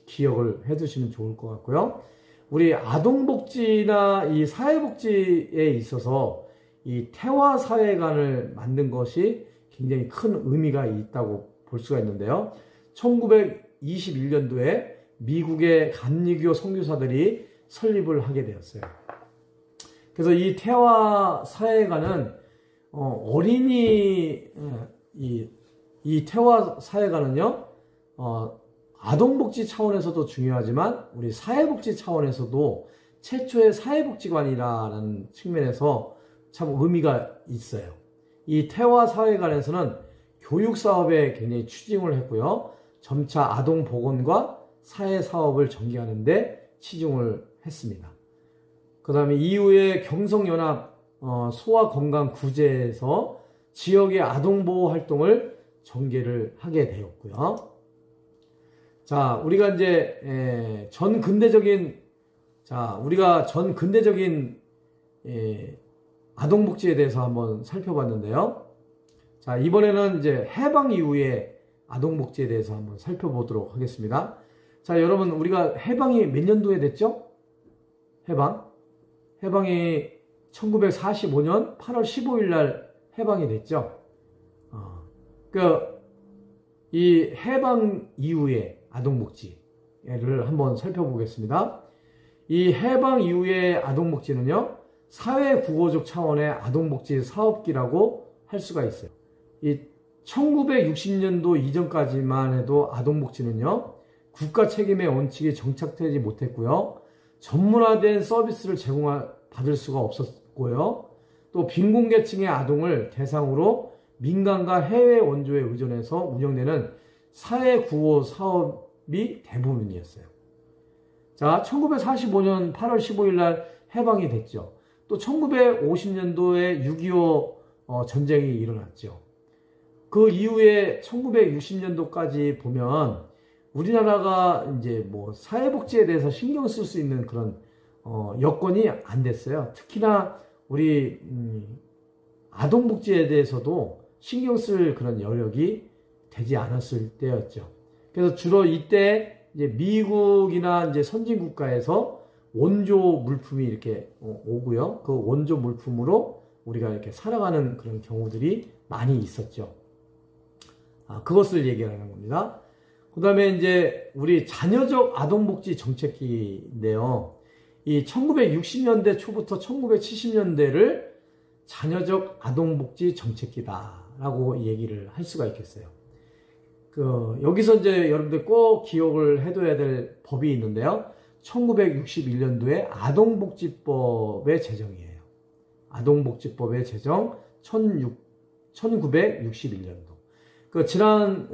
기억을 해두시면 좋을 것 같고요. 우리 아동복지나 이 사회복지에 있어서 이 태화사회관을 만든 것이 굉장히 큰 의미가 있다고 볼 수가 있는데요. 1921년도에 미국의 감리교 선교사들이 설립을 하게 되었어요. 그래서 이 태화사회관은 이 태화사회관은요 아동복지 차원에서도 중요하지만 우리 사회복지 차원에서도 최초의 사회복지관이라는 측면에서 참 의미가 있어요. 이 태화사회관에서는 교육사업에 굉장히 추진을 했고요. 점차 아동보건과 사회사업을 전개하는 데 치중을 했습니다. 그 다음에 이후에 경성연합 소아건강구제에서 지역의 아동보호 활동을 전개를 하게 되었고요. 자, 우리가 이제 우리가 전 근대적인 아동복지에 대해서 한번 살펴봤는데요. 자, 이번에는 이제 해방 이후의 아동복지에 대해서 한번 살펴보도록 하겠습니다. 자, 여러분, 우리가 해방이 몇 년도에 됐죠? 해방이 1945년 8월 15일 날 해방이 됐죠. 이 해방 이후의 아동복지를 한번 살펴보겠습니다. 이 해방 이후의 아동복지는요, 사회구호적 차원의 아동복지 사업기라고 할 수가 있어요. 이 1960년도 이전까지만 해도 아동복지는요, 국가 책임의 원칙이 정착되지 못했고요, 전문화된 서비스를 받을 수가 없었고요, 또 빈곤계층의 아동을 대상으로 민간과 해외 원조에 의존해서 운영되는 사회구호 사업이 대부분이었어요. 자, 1945년 8월 15일 날 해방이 됐죠. 또 1950년도에 6.25 전쟁이 일어났죠. 그 이후에 1960년도까지 보면 우리나라가 이제 뭐 사회복지에 대해서 신경 쓸 수 있는 그런 여건이 안 됐어요. 특히나 우리 아동복지에 대해서도 신경 쓸 그런 여력이 되지 않았을 때였죠. 그래서 주로 이때 이제 미국이나 이제 선진국가에서 원조 물품이 이렇게 오고요. 그 원조 물품으로 우리가 이렇게 살아가는 그런 경우들이 많이 있었죠. 그것을 얘기하는 겁니다. 그 다음에 이제 우리 자녀적 아동복지 정책기인데요. 이 1960년대 초부터 1970년대를 자녀적 아동복지 정책기다라고 얘기를 할 수가 있겠어요. 여기서 이제 여러분들 꼭 기억을 해둬야 될 법이 있는데요. 1961년도에 아동복지법의 제정이에요. 아동복지법의 제정 1961년도. 지난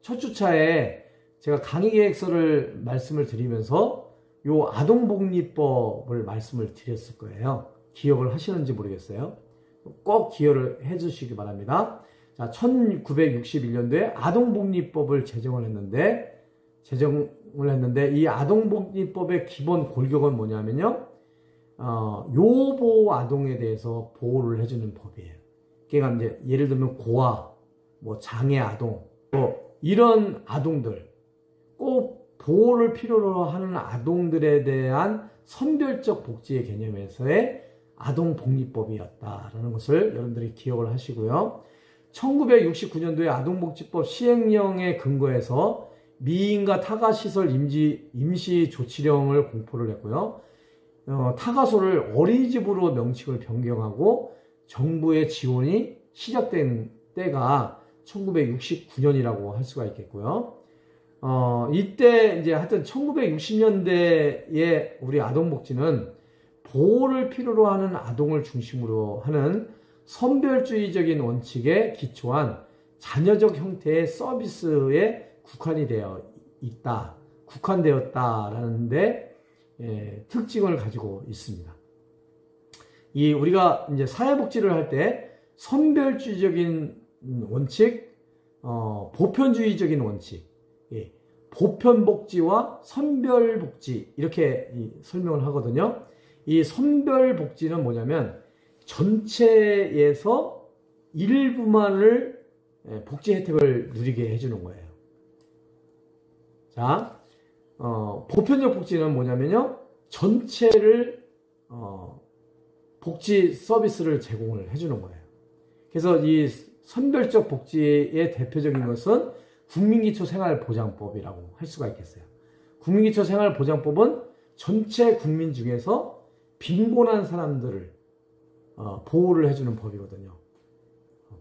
첫 주차에 제가 강의 계획서를 말씀을 드리면서 요 아동복리법을 말씀을 드렸을 거예요. 기억을 하시는지 모르겠어요. 꼭 기억을 해 주시기 바랍니다. 자, 1961년도에 아동복리법을 제정을 했는데 이 아동복리법의 기본 골격은 뭐냐면요. 요보 아동에 대해서 보호를 해주는 법이에요. 그러니까 이제 예를 들면 고아, 장애 아동, 이런 아동들, 꼭 보호를 필요로 하는 아동들에 대한 선별적 복지의 개념에서의 아동복리법이었다라는 것을 여러분들이 기억을 하시고요. 1969년도에 아동복지법 시행령에 근거해서 미인과 타가시설 임시조치령을 공포를 했고요. 타가소를 어린이집으로 명칭을 변경하고 정부의 지원이 시작된 때가 1969년이라고 할 수가 있겠고요. 이때 이제 하여튼 1960년대에 우리 아동복지는 보호를 필요로 하는 아동을 중심으로 하는 선별주의적인 원칙에 기초한 자녀적 형태의 서비스에 국한되었다라는 데 특징을 가지고 있습니다. 우리가 이제 사회복지를 할 때 선별주의적인 원칙, 보편주의적인 원칙, 보편복지와 선별복지 이렇게 설명을 하거든요. 이 선별복지는 뭐냐면 전체에서 일부만을 복지 혜택을 누리게 해주는 거예요. 자, 보편적 복지는 뭐냐면요. 전체를 복지 서비스를 제공을 해주는 거예요. 그래서 이 선별적 복지의 대표적인 것은 국민기초생활보장법이라고 할 수가 있겠어요. 국민기초생활보장법은 전체 국민 중에서 빈곤한 사람들을 보호를 해주는 법이거든요.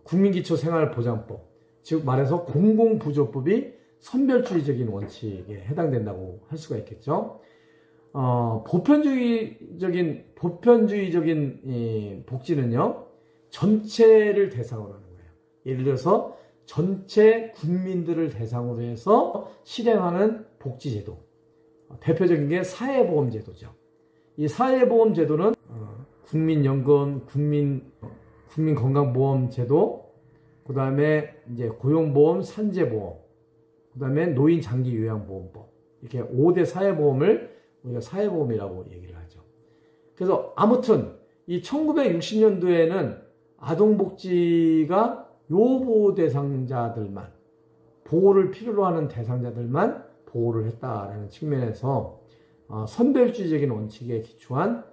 국민기초생활보장법, 즉 말해서 공공부조법이 선별주의적인 원칙에 해당된다고 할 수가 있겠죠. 보편주의적인 복지는요, 전체를 대상으로 하는 거예요. 예를 들어서 전체 국민들을 대상으로 해서 실행하는 복지제도. 대표적인 게 사회보험제도죠. 이 사회보험제도는 국민연금, 국민건강보험제도, 그 다음에 이제 고용보험, 산재보험, 그 다음에 노인장기요양보험법. 이렇게 5대 사회보험을 우리가 사회보험이라고 얘기를 하죠. 그래서 아무튼 이 1960년도에는 아동복지가 요보호 대상자들만, 보호를 필요로 하는 대상자들만 보호를 했다라는 측면에서 선별주의적인 원칙에 기초한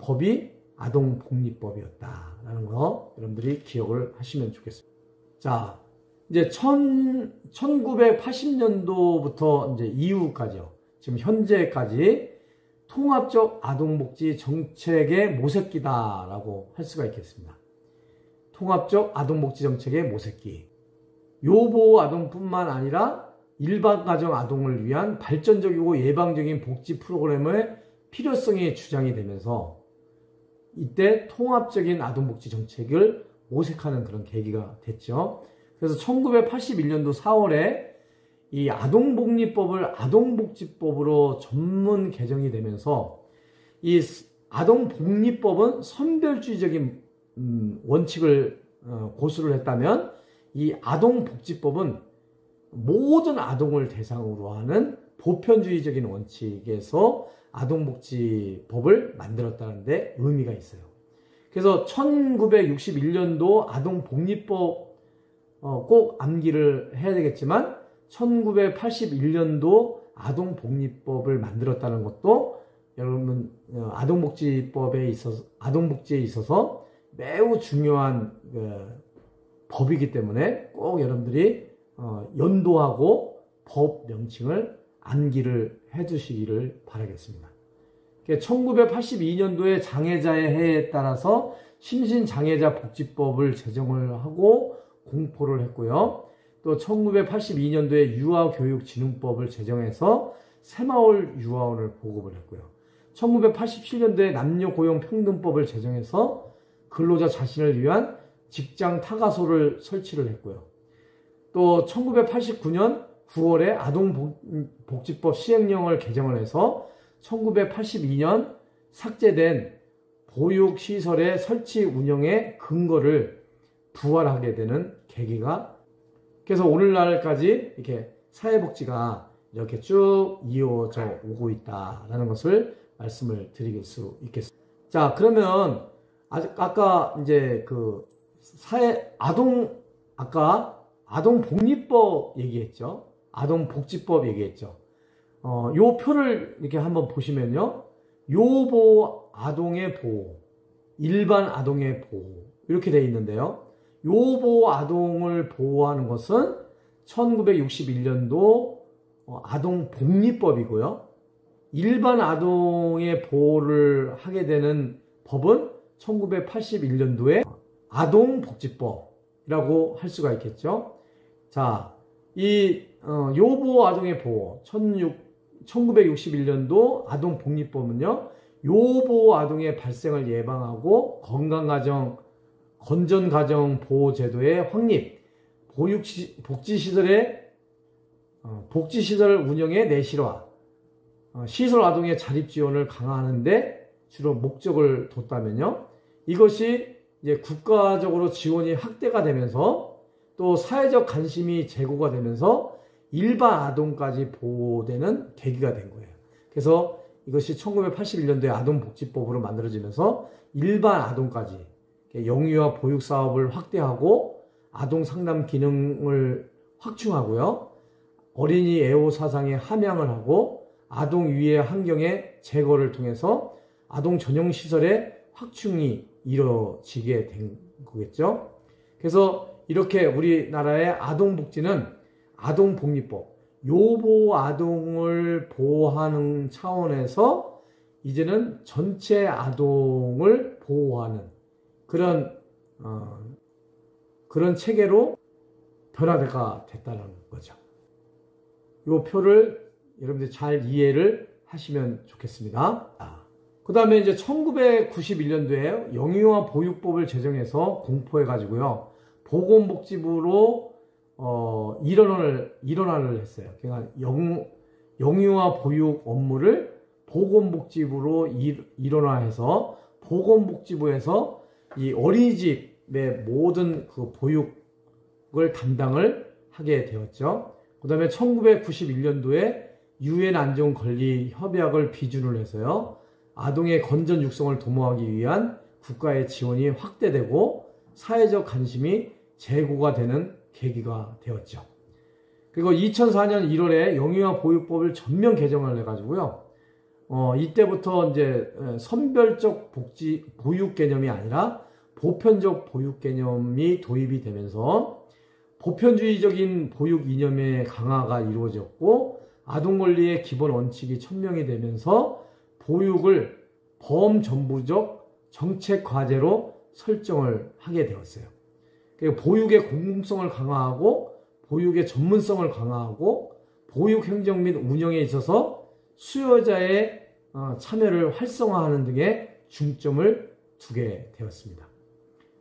법이 아동복리법이었다라는 거 여러분들이 기억을 하시면 좋겠습니다. 자, 이제 1980년도부터 이제 이후까지요. 지금 현재까지 통합적 아동복지 정책의 모색기다라고 할 수가 있겠습니다. 통합적 아동복지 정책의 모색기. 요보호 아동뿐만 아니라 일반 가정 아동을 위한 발전적이고 예방적인 복지 프로그램의 필요성이 주장이 되면서 이때 통합적인 아동복지 정책을 모색하는 그런 계기가 됐죠. 그래서 1981년도 4월에 이 아동복리법을 아동복지법으로 전문 개정이 되면서 이 아동복리법은 선별주의적인 원칙을 고수를 했다면 이 아동복지법은 모든 아동을 대상으로 하는 보편주의적인 원칙에서 아동복지법을 만들었다는 데 의미가 있어요. 그래서 1961년도 아동복리법 꼭 암기를 해야 되겠지만 1981년도 아동복리법을 만들었다는 것도 여러분 아동복지에 있어서 매우 중요한 법이기 때문에 꼭 여러분들이 연도하고 법 명칭을 암기를 해두시기를 바라겠습니다. 1982년도에 장애자의 해에 따라서 심신장애자 복지법을 제정을 하고 공포를 했고요. 또 1982년도에 유아교육진흥법을 제정해서 새마을 유아원을 보급을 했고요. 1987년도에 남녀고용평등법을 제정해서 근로자 자신을 위한 직장 타가소를 설치를 했고요. 또 1989년 9월에 아동복지법 시행령을 개정을 해서 1982년 삭제된 보육시설의 설치 운영의 근거를 부활하게 되는 계기가, 그래서 오늘날까지 이렇게 사회복지가 이렇게 쭉 이어져 오고 있다라는 것을 말씀을 드릴 수 있겠습니다. 자, 그러면 아까 이제 아동복리법 얘기했죠. 아동복지법 얘기했죠. 요 표를 이렇게 한번 보시면요. 요보호 아동의 보호, 일반 아동의 보호, 이렇게 되어 있는데요. 요보호 아동을 보호하는 것은 1961년도 아동복리법이고요. 일반 아동의 보호를 하게 되는 법은 1981년도에 아동복지법이라고 할 수가 있겠죠. 자, 이 요보호 아동의 보호 1961년도 아동복리법은요, 요보호 아동의 발생을 예방하고 건전가정 보호제도의 확립, 복지시설 운영의 내실화, 시설 아동의 자립지원을 강화하는 데 주로 목적을 뒀다면요, 이것이 이제 국가적으로 지원이 확대가 되면서 또 사회적 관심이 제고가 되면서 일반 아동까지 보호되는 계기가 된 거예요. 그래서 이것이 1981년도에 아동복지법으로 만들어지면서 일반 아동까지 영유아 보육 사업을 확대하고 아동 상담 기능을 확충하고요. 어린이 애호 사상에 함양을 하고 아동 유해 환경의 제거를 통해서 아동 전용 시설의 확충이 이루어지게 된 거겠죠. 그래서 이렇게 우리나라의 아동복지는 아동복리법, 요보호 아동을 보호하는 차원에서 이제는 전체 아동을 보호하는 그런 체계로 변화가 됐다는 거죠. 이 표를 여러분들이 잘 이해를 하시면 좋겠습니다. 그 다음에 이제 1991년도에 영유아 보육법을 제정해서 공포해가지고요, 보건복지부로 일원화를 했어요. 그러니까 영유아 보육 업무를 보건복지부로 일원화해서 보건복지부에서 이 어린이집의 모든 그 보육을 담당을 하게 되었죠. 그 다음에 1991년도에 유엔 안전 권리 협약을 비준을 해서요, 아동의 건전 육성을 도모하기 위한 국가의 지원이 확대되고 사회적 관심이 제고가 되는 계기가 되었죠. 그리고 2004년 1월에 영유아 보육법을 전면 개정을 해가지고요, 이때부터 이제 선별적 보육 개념이 아니라 보편적 보육 개념이 도입이 되면서 보편주의적인 보육 이념의 강화가 이루어졌고, 아동 권리의 기본 원칙이 천명이 되면서 보육을 범정부적 정책 과제로 설정을 하게 되었어요. 보육의 공공성을 강화하고 보육의 전문성을 강화하고 보육 행정 및 운영에 있어서 수요자의 참여를 활성화하는 등의 중점을 두게 되었습니다.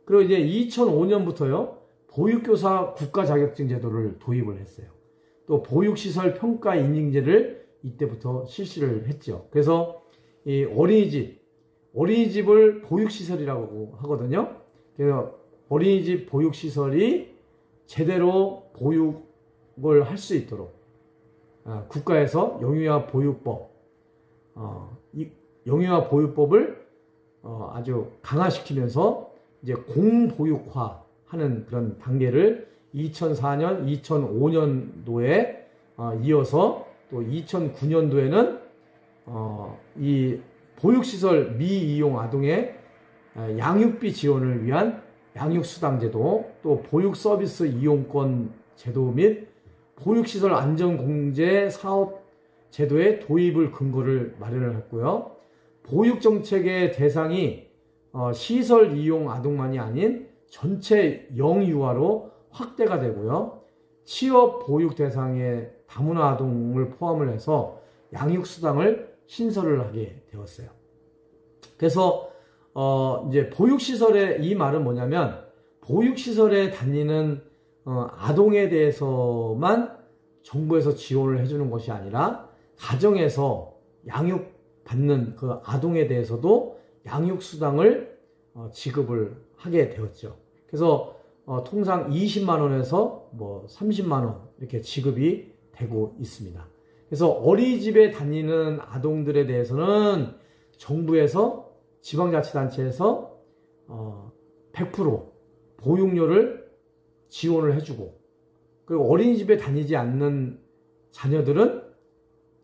그리고 이제 2005년부터요, 보육교사 국가자격증 제도를 도입을 했어요. 또 보육시설 평가 인증제를 이때부터 실시를 했죠. 그래서 이 어린이집을 보육시설이라고 하거든요. 그래서 어린이집 보육시설이 제대로 보육을 할 수 있도록 국가에서 영유아 보육법, 영유아 보육법을 아주 강화시키면서 이제 공보육화하는 그런 단계를 2004년, 2005년도에 이어서 또 2009년도에는 이 보육시설 미이용 아동의 양육비 지원을 위한 양육수당제도, 또 보육서비스 이용권 제도 및 보육시설 안전공제 사업 제도의 도입을 근거를 마련을 했고요. 보육정책의 대상이 시설 이용 아동만이 아닌 전체 영유아로 확대가 되고요. 취업 보육 대상의 다문화 아동을 포함을 해서 양육수당을 신설을 하게 되었어요. 그래서 이제 보육시설의 이 말은 뭐냐면, 보육시설에 다니는 아동에 대해서만 정부에서 지원을 해주는 것이 아니라 가정에서 양육받는 그 아동에 대해서도 양육수당을 지급을 하게 되었죠. 그래서 통상 20만 원에서 뭐 30만 원 이렇게 지급이 되고 있습니다. 그래서 어린이집에 다니는 아동들에 대해서는 정부에서, 지방자치단체에서 100% 보육료를 지원을 해주고, 그리고 어린이집에 다니지 않는 자녀들은,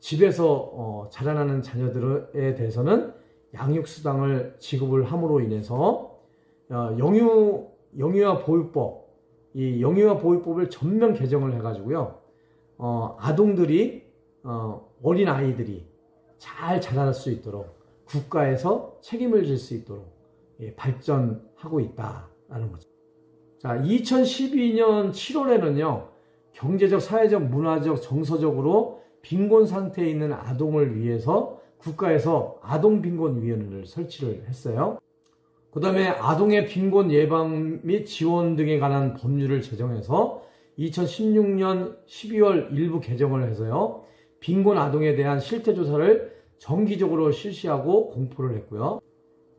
집에서 자라나는 자녀들에 대해서는 양육수당을 지급을 함으로 인해서 영유아 보육법, 이 영유아 보육법을 전면 개정을 해가지고요, 아동들이, 어린 아이들이 잘 자랄 수 있도록 국가에서 책임을 질 수 있도록 발전하고 있다라는 거죠. 자, 2012년 7월에는요, 경제적, 사회적, 문화적, 정서적으로 빈곤 상태에 있는 아동을 위해서 국가에서 아동빈곤위원회를 설치를 했어요. 그 다음에 아동의 빈곤 예방 및 지원 등에 관한 법률을 제정해서 2016년 12월 일부 개정을 해서요, 빈곤 아동에 대한 실태조사를 정기적으로 실시하고 공포를 했고요.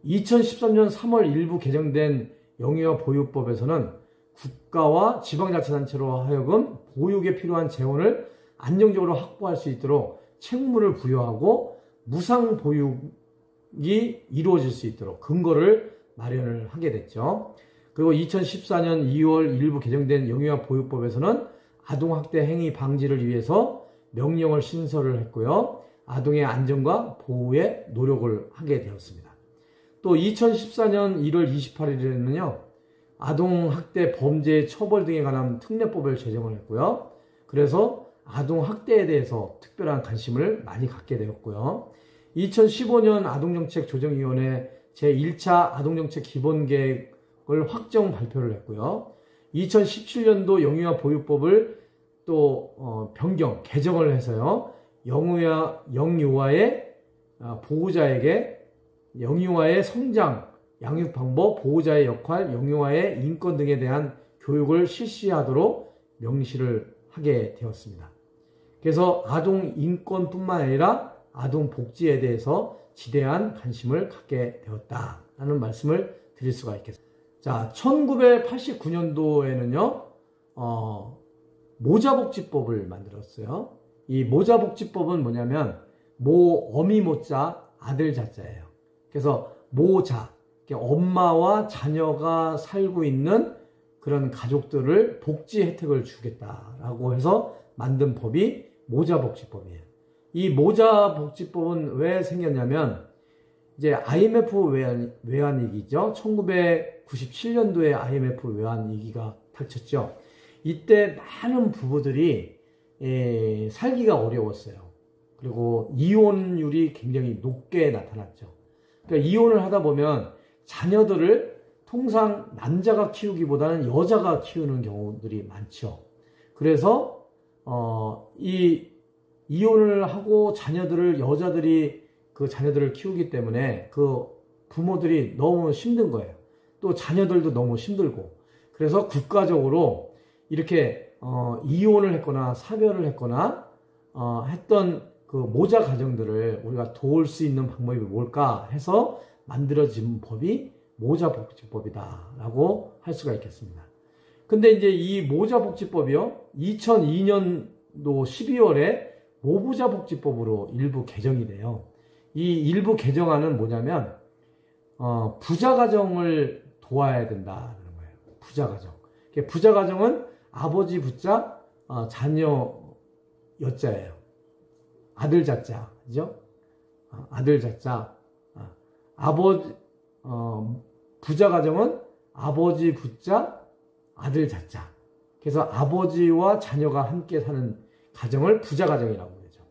2013년 3월 일부 개정된 영유아 보육법에서는 국가와 지방자치단체로 하여금 보육에 필요한 재원을 안정적으로 확보할 수 있도록 책무를 부여하고 무상 보육이 이루어질 수 있도록 근거를 마련을 하게 됐죠. 그리고 2014년 2월 일부 개정된 영유아 보육법에서는 아동학대 행위 방지를 위해서 명령을 신설을 했고요. 아동의 안전과 보호에 노력을 하게 되었습니다. 또 2014년 1월 28일에는요, 아동학대 범죄 처벌 등에 관한 특례법을 제정을 했고요. 그래서 아동학대에 대해서 특별한 관심을 많이 갖게 되었고요. 2015년 아동정책조정위원회 제1차 아동정책 기본계획을 확정 발표를 했고요. 2017년도 영유아 보육법을 또 변경, 개정을 해서요, 영유아의 보호자에게 영유아의 성장, 양육 방법, 보호자의 역할, 영유아의 인권 등에 대한 교육을 실시하도록 명시를 하게 되었습니다. 그래서 아동 인권뿐만 아니라 아동 복지에 대해서 지대한 관심을 갖게 되었다라는 말씀을 드릴 수가 있겠습니다. 자, 1989년도에는요, 모자복지법을 만들었어요. 이 모자복지법은 뭐냐면, 어미 모자, 아들 자자예요. 그래서 모자, 엄마와 자녀가 살고 있는 그런 가족들을 복지 혜택을 주겠다라고 해서 만든 법이 모자복지법이에요. 이 모자복지법은 왜 생겼냐면, 이제 IMF 외환위기죠. 1997년도에 IMF 외환위기가 닥쳤죠. 이때 많은 부부들이 살기가 어려웠어요. 그리고 이혼율이 굉장히 높게 나타났죠. 그러니까 이혼을 하다 보면 자녀들을 통상 남자가 키우기보다는 여자가 키우는 경우들이 많죠. 그래서 이 이혼을 하고 여자들이 그 자녀들을 키우기 때문에 그 부모들이 너무 힘든 거예요. 또 자녀들도 너무 힘들고. 그래서 국가적으로 이렇게 이혼을 했거나 사별을 했거나 했던 그 모자 가정들을 우리가 도울 수 있는 방법이 뭘까 해서 만들어진 법이 모자복지법이다라고 할 수가 있겠습니다. 근데 이제 이 모자복지법이요, 2002년도 12월에 모부자복지법으로 일부 개정이 돼요. 이 일부 개정안은 뭐냐면, 부자가정을 도와야 된다는 거예요. 부자가정. 부자가정은 아버지 부자, 자녀 여자예요. 아들 자자, 그죠? 아들 자자. 부자 가정은 아버지 부자, 아들 자자. 그래서 아버지와 자녀가 함께 사는 가정을 부자 가정이라고 그러죠.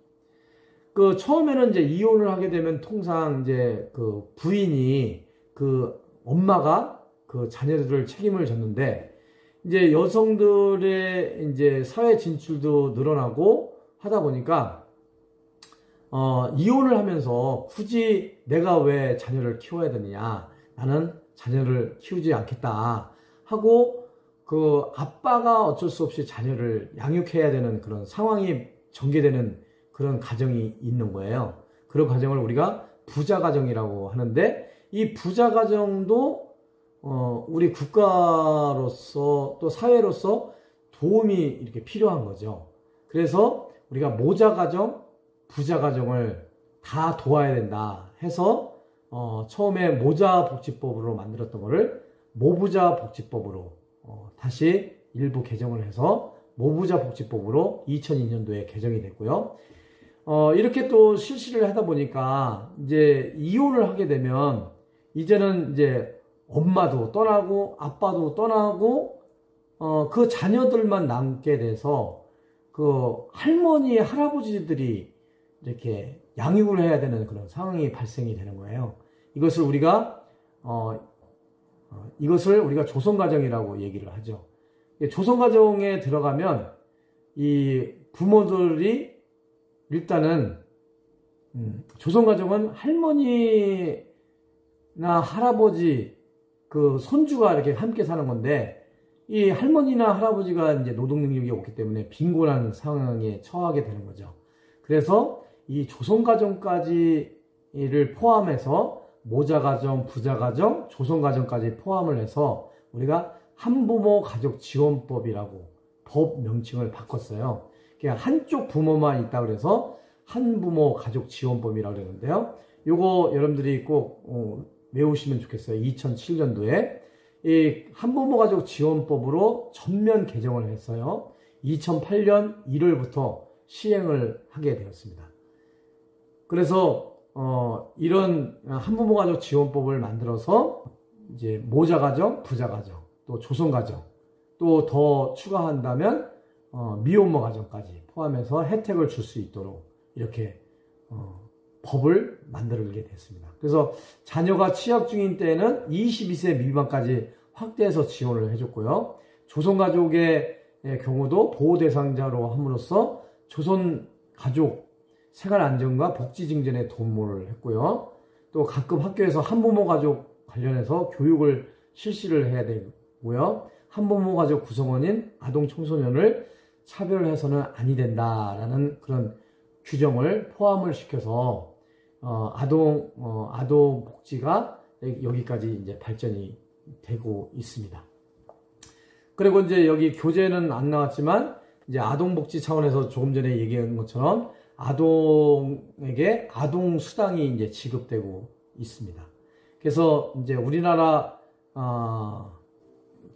그 처음에는 이제 이혼을 하게 되면 통상 이제 그 부인이 그 엄마가 그 자녀들을 책임을 졌는데 이제 여성들의 이제 사회 진출도 늘어나고 하다 보니까 이혼을 하면서 굳이 내가 왜 자녀를 키워야 되느냐, 나는 자녀를 키우지 않겠다 하고 그 아빠가 어쩔 수 없이 자녀를 양육해야 되는 그런 상황이 전개되는 그런 가정이 있는 거예요. 그런 가정을 우리가 부자 가정이라고 하는데, 이 부자 가정도 우리 국가로서 또 사회로서 도움이 이렇게 필요한 거죠. 그래서 우리가 모자 가정, 부자 가정을 다 도와야 된다 해서 처음에 모자복지법으로 만들었던 거를 모부자복지법으로 다시 일부 개정을 해서 모부자복지법으로 2002년도에 개정이 됐고요. 이렇게 또 실시를 하다 보니까 이제 이혼을 하게 되면 이제는 이제 엄마도 떠나고 아빠도 떠나고 그 자녀들만 남게 돼서 그 할머니, 할아버지들이 이렇게 양육을 해야 되는 그런 상황이 발생이 되는 거예요. 이것을 우리가 조선가정이라고 얘기를 하죠. 조선가정에 들어가면 이 부모들이 일단은 조선가정은 할머니나 할아버지 그 손주가 이렇게 함께 사는 건데, 이 할머니나 할아버지가 이제 노동 능력이 없기 때문에 빈곤한 상황에 처하게 되는 거죠. 그래서 이 조선가정까지를 포함해서 모자가정, 부자가정, 조선가정까지 포함을 해서 우리가 한부모 가족지원법이라고 법 명칭을 바꿨어요. 그냥 한쪽 부모만 있다 그래서 한부모 가족지원법이라고 그러는데요. 요거 여러분들이 꼭 외우시면 좋겠어요. 2007년도에 이 한부모 가족지원법으로 전면 개정을 했어요. 2008년 1월부터 시행을 하게 되었습니다. 그래서 이런 한부모 가족 지원법을 만들어서 이제 모자가정, 부자가정, 또 조선가정, 또 더 추가한다면 미혼모 가정까지 포함해서 혜택을 줄 수 있도록 이렇게 법을 만들게 됐습니다. 그래서 자녀가 취약 중인 때에는 22세 미만까지 확대해서 지원을 해줬고요. 조선가족의 경우도 보호 대상자로 함으로써 조선가족 생활 안정과 복지 증진에 도움을 했고요. 또 가끔 학교에서 한부모 가족 관련해서 교육을 실시를 해야 되고요. 한부모 가족 구성원인 아동 청소년을 차별해서는 아니 된다라는 그런 규정을 포함을 시켜서 아동 복지가 여기까지 이제 발전이 되고 있습니다. 그리고 이제 여기 교재는 안 나왔지만 이제 아동 복지 차원에서 조금 전에 얘기한 것처럼 아동에게 아동 수당이 이제 지급되고 있습니다. 그래서 이제 우리나라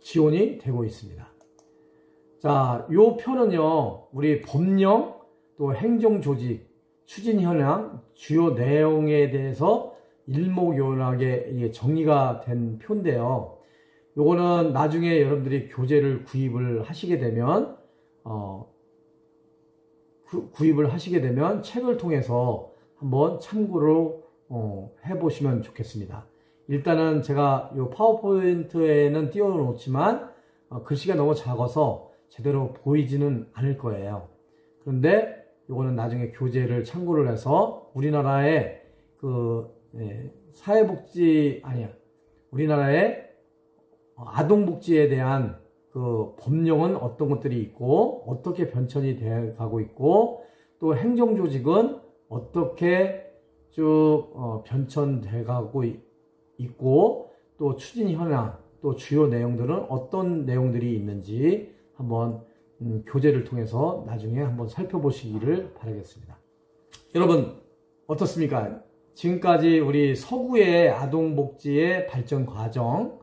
지원이 되고 있습니다. 자, 요 표는요, 우리 법령 또 행정조직 추진 현황 주요 내용에 대해서 일목요연하게 정리가 된 표인데요. 요거는 나중에 여러분들이 교재를 구입을 하시게 되면 책을 통해서 한번 참고로 해보시면 좋겠습니다. 일단은 제가 이 파워포인트에는 띄워놓지만 글씨가 너무 작아서 제대로 보이지는 않을 거예요. 그런데 이거는 나중에 교재를 참고를 해서 우리나라의 우리나라의 아동복지에 대한 그 법령은 어떤 것들이 있고 어떻게 변천이 되어 가고 있고 또 행정조직은 어떻게 쭉 변천돼 가고 있고 또 추진 현황 또 주요 내용들은 어떤 내용들이 있는지 한번 교재를 통해서 나중에 한번 살펴보시기를 바라겠습니다. 여러분 어떻습니까? 지금까지 우리 서구의 아동복지의 발전 과정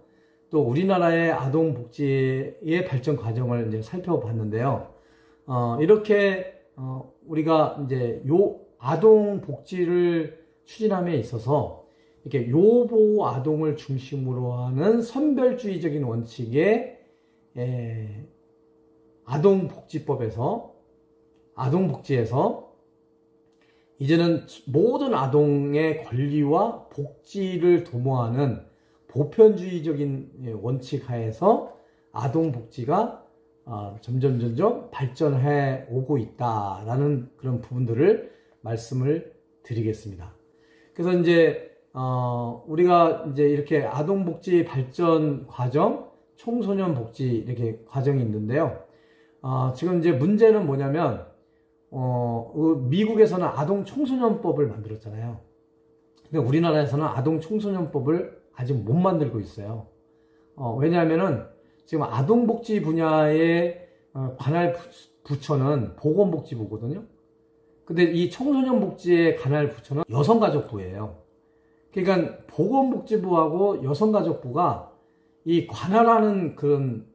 또 우리나라의 아동복지의 발전 과정을 이제 살펴봤는데요. 이렇게 우리가 이제 요 아동복지를 추진함에 있어서 이렇게 요보 아동을 중심으로 하는 선별주의적인 원칙의 아동복지에서 이제는 모든 아동의 권리와 복지를 도모하는 보편주의적인 원칙 하에서 아동복지가 점점 발전해 오고 있다라는 그런 부분들을 말씀을 드리겠습니다. 그래서 이제 우리가 이제 이렇게 아동복지 발전 과정, 청소년 복지 이렇게 과정이 있는데요. 지금 이제 문제는 뭐냐면 미국에서는 아동 청소년법을 만들었잖아요. 근데 우리나라에서는 아동 청소년법을 아직 못 만들고 있어요. 왜냐하면은 지금 아동복지 분야의 관할 부처는 보건복지부거든요. 근데 이 청소년복지의 관할 부처는 여성가족부예요. 그러니까 보건복지부하고 여성가족부가 이 관할하는 그런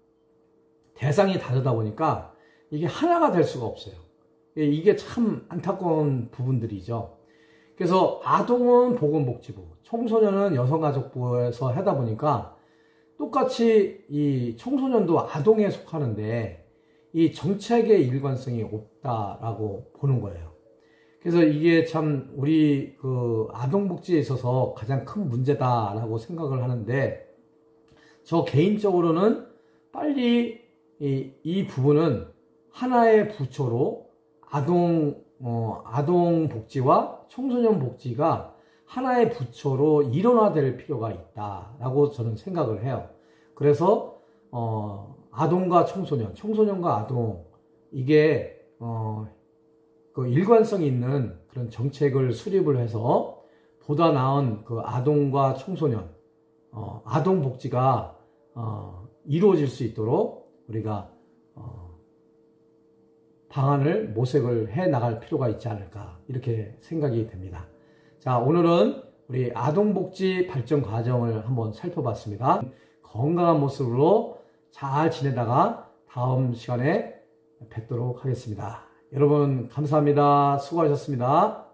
대상이 다르다 보니까 이게 하나가 될 수가 없어요. 이게 참 안타까운 부분들이죠. 그래서 아동은 보건복지부, 청소년은 여성가족부에서 하다 보니까 똑같이 이 청소년도 아동에 속하는데 이 정책의 일관성이 없다라고 보는 거예요. 그래서 이게 참 우리 그 아동복지에 있어서 가장 큰 문제다라고 생각을 하는데, 저 개인적으로는 빨리 이 부분은 하나의 부처로 아동복지와 청소년복지가 하나의 부처로 일원화될 필요가 있다라고 저는 생각을 해요. 그래서 아동과 청소년, 청소년과 아동, 이게 그 일관성이 있는 그런 정책을 수립을 해서 보다 나은 그 아동과 청소년, 아동복지가 이루어질 수 있도록 우리가 방안을 모색을 해 나갈 필요가 있지 않을까, 이렇게 생각이 됩니다. 자, 오늘은 우리 아동복지 발전 과정을 한번 살펴봤습니다. 건강한 모습으로 잘 지내다가 다음 시간에 뵙도록 하겠습니다. 여러분 감사합니다. 수고하셨습니다.